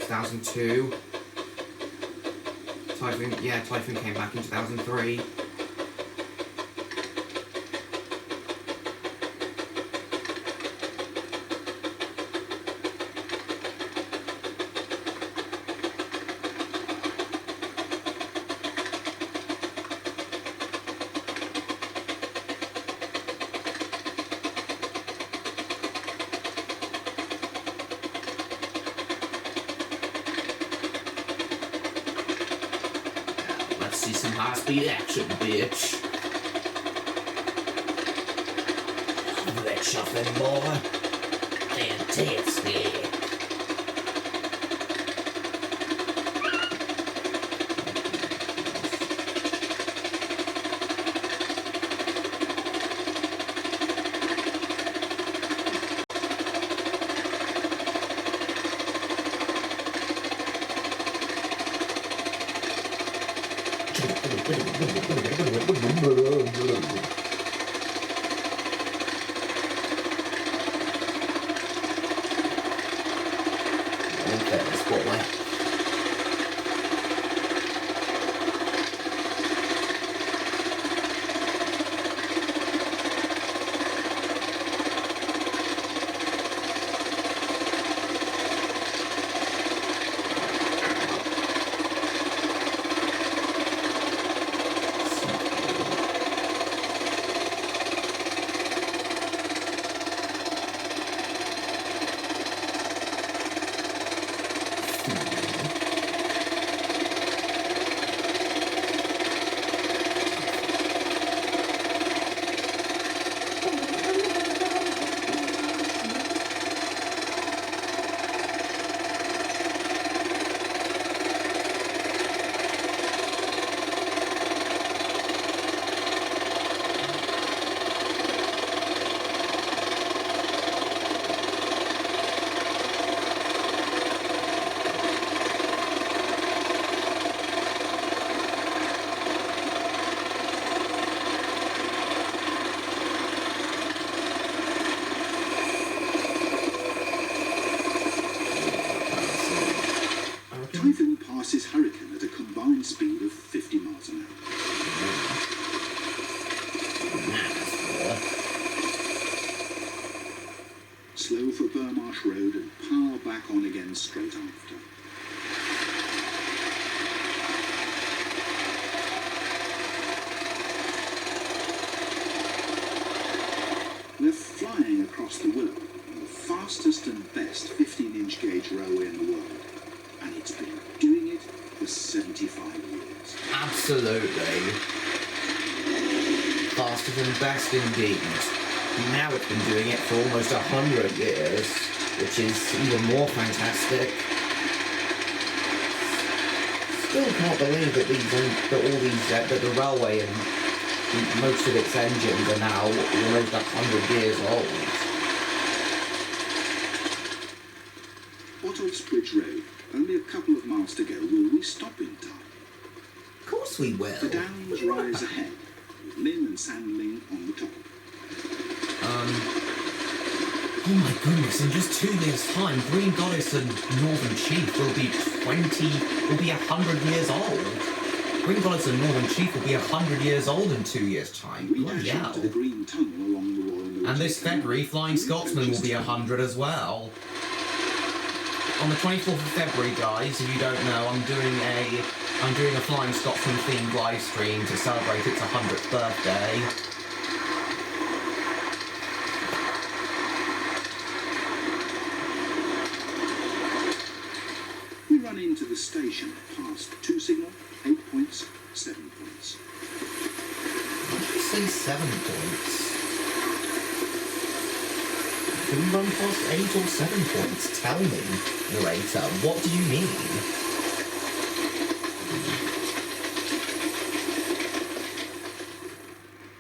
Speaker 1: 2002. Typhoon came back in 2003.
Speaker 3: some high-speed action, bitch. Love that shuffling, boy. Fantastic.
Speaker 2: Hythe passes Hurricane at a combined speed of 50 miles an hour. Slow for Burmarsh Road and power back on again straight after. We're flying across the Wirral on the fastest and best 15-inch gauge railway in the world. And it's been doing it for 75 years.
Speaker 3: Absolutely. Faster than best indeed. Now it's been doing it for almost 100 years, which is even more fantastic. Still can't believe that that the railway and most of its engines are now almost 100 years old.
Speaker 2: Botolph's Bridge Road, only a couple of miles to go. Will we stop in time?
Speaker 3: Of course we will.
Speaker 2: The downs rise ahead, with Lynn and Sandling on the top.
Speaker 3: Oh my goodness, in just 2 years' time, Green Goddess and Northern Chief will be 100 years old. Green Goddess and Northern Chief will be 100 years old in 2 years' time.
Speaker 2: We
Speaker 3: Bloody
Speaker 2: dash
Speaker 3: hell.
Speaker 2: into the Green Tunnel along the Royal Military.
Speaker 3: And this February, Flying Scotsman will be 100 as well. On the 24th of February, guys, if you don't know, I'm doing a Flying Scotsman themed live stream to celebrate its 100th birthday.
Speaker 2: We run into the station past 2 signal, 8 points, 7 points.
Speaker 3: Why did you say 7 points? Can we run past 8 or 7 points? Tell me, narrator, what do you mean?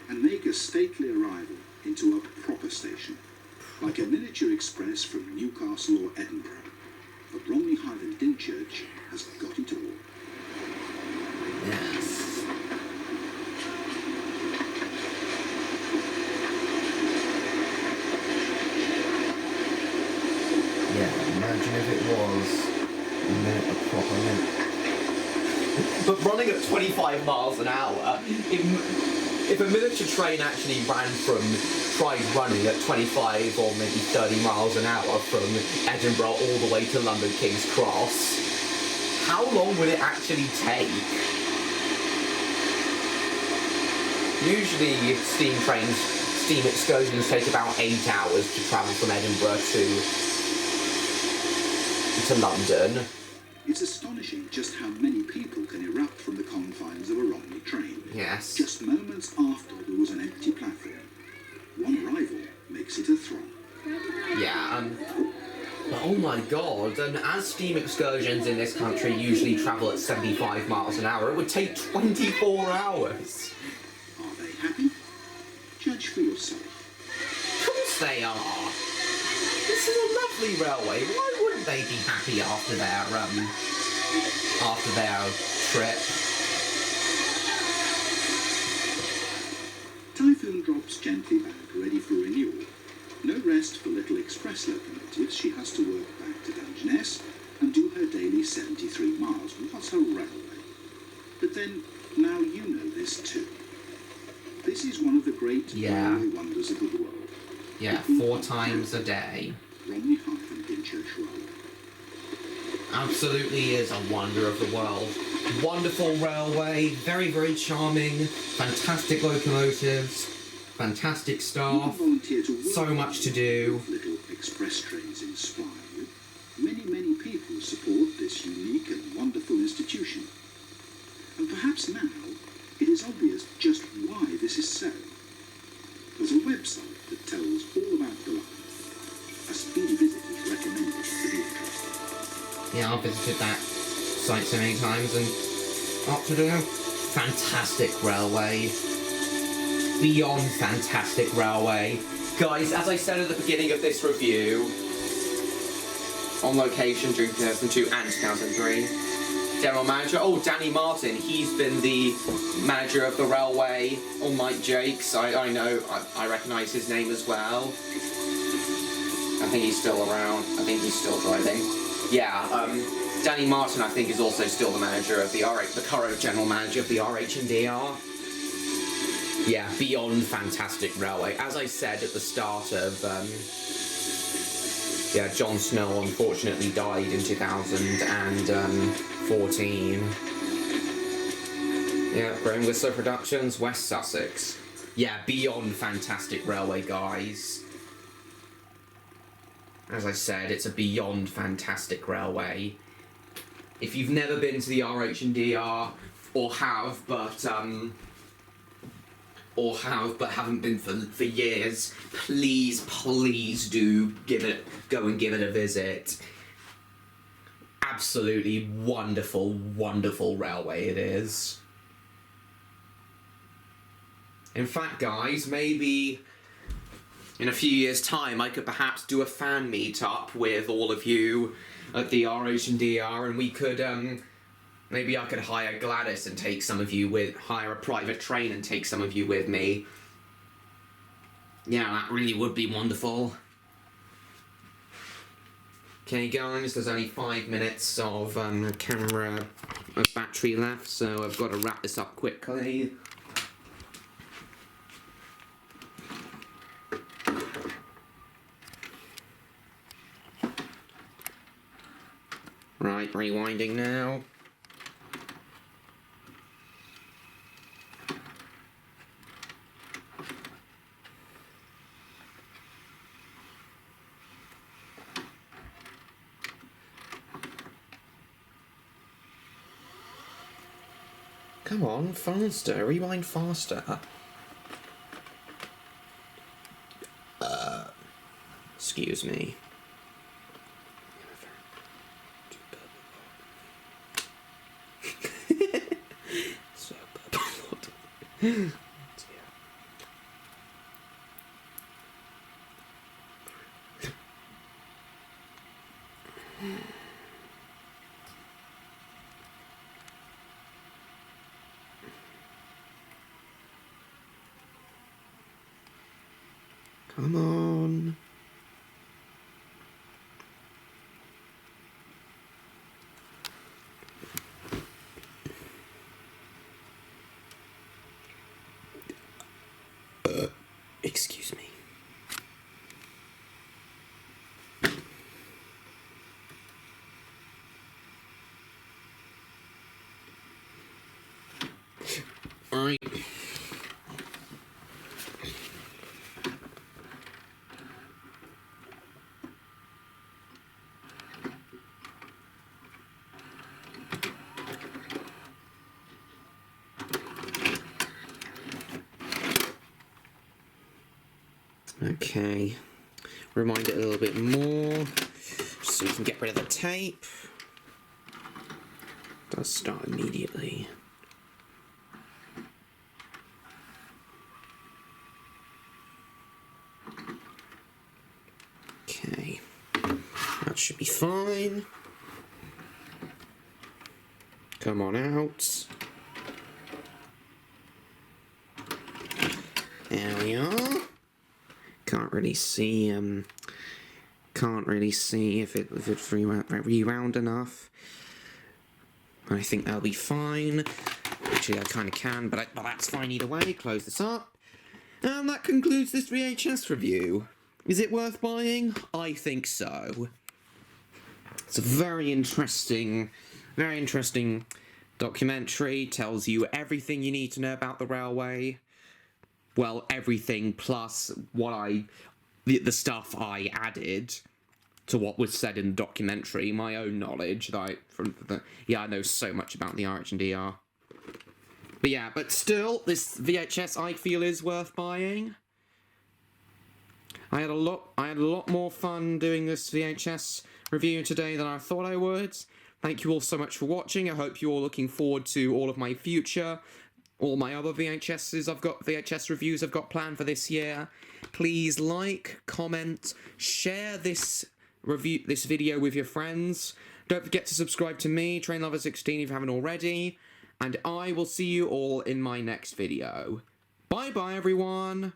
Speaker 2: And make a stately arrival into a proper station, like a miniature express from Newcastle or Edinburgh. But Romney, Hythe and Dymchurch has got it all.
Speaker 3: Yes. Yeah, imagine if it was a proper minute. But running at 25 miles an hour, if a miniature train actually tried running at 25 or maybe 30 miles an hour from Edinburgh all the way to London King's Cross, how long would it actually take? Usually steam excursions take about 8 hours to travel from Edinburgh to London.
Speaker 2: It's astonishing just how many people can erupt from the confines of a Romney train.
Speaker 3: Yes.
Speaker 2: Just moments after there was an empty platform. One arrival makes it a throng.
Speaker 3: Yeah, but oh my god, and as steam excursions in this country usually travel at 75 miles an hour, it would take 24 hours.
Speaker 2: Are they happy? Judge for yourself.
Speaker 3: Of course they are. This is a lovely railway. Why wouldn't they be happy after their trip?
Speaker 2: Typhoon drops gently back, ready for renewal. No rest for little express locomotives. She has to work back to Dungeness and do her daily 73 miles. What a railway. But then, now you know this too. This is one of the great railway wonders of the world.
Speaker 3: Yeah, 4 times a day.
Speaker 2: Romney, Hythe and Dymchurch Road.
Speaker 3: Absolutely is a wonder of the world. Wonderful railway, very, very charming, fantastic locomotives, fantastic staff, so much to do.
Speaker 2: Little express trains inspire you. Many people support this unique and wonderful institution. And perhaps now it is obvious just why this is so. There's a website that tells all about the line. A speedy visit is recommended for the interested.
Speaker 3: Yeah, I've visited that site so many times and up to do. Fantastic railway. Beyond fantastic railway. Guys, as I said at the beginning of this review, on location during 2002 and 2003, General Manager, Danny Martin, he's been the manager of the railway, unlike Jake's, I know, I recognise his name as well. I think he's still around, I think he's still driving. Yeah, Danny Martin, I think, is also still the manager of the current general manager of the RH&DR. Yeah, beyond fantastic railway. As I said at the start of, Jon Snow unfortunately died in 2014. Yeah, Graham Whistler Productions, West Sussex. Yeah, beyond fantastic railway, guys. As I said, it's a beyond fantastic railway. If you've never been to the RH&DR, or have, but haven't been for years, please do go and give it a visit. Absolutely wonderful railway it is. In fact, guys, maybe in a few years' time, I could perhaps do a fan meet-up with all of you at the RH&DR, and we could, maybe I could hire Gladys and take some of you hire a private train and take some of you with me. Yeah, that really would be wonderful. Okay, guys, there's only 5 minutes of camera battery left, so I've got to wrap this up quickly. Right, rewinding now. Come on, faster, rewind faster. Excuse me. So bad. Come on. Excuse me. All right.
Speaker 1: Okay, rewind it a little bit more, just so we can get rid of the tape. It does start immediately. Okay, that should be fine. Come on out. There we are. Can't really see if it's rewound enough. I think that'll be fine. Actually, I kind of can, but that's fine either way. Close this up. And that concludes this VHS review. Is it worth buying? I think so. It's a very interesting documentary. Tells you everything you need to know about the railway. Well, everything plus the stuff I added to what was said in the documentary. My own knowledge that I know so much about the RH&DR. But yeah, but still, this VHS I feel is worth buying. I had a lot more fun doing this VHS review today than I thought I would. Thank you all so much for watching. I hope you're all looking forward to all of my all my other VHS reviews I've got planned for this year. Please like, comment, share this video with your friends. Don't forget to subscribe to me, Trainlover16, if you haven't already. And I will see you all in my next video. Bye bye, everyone!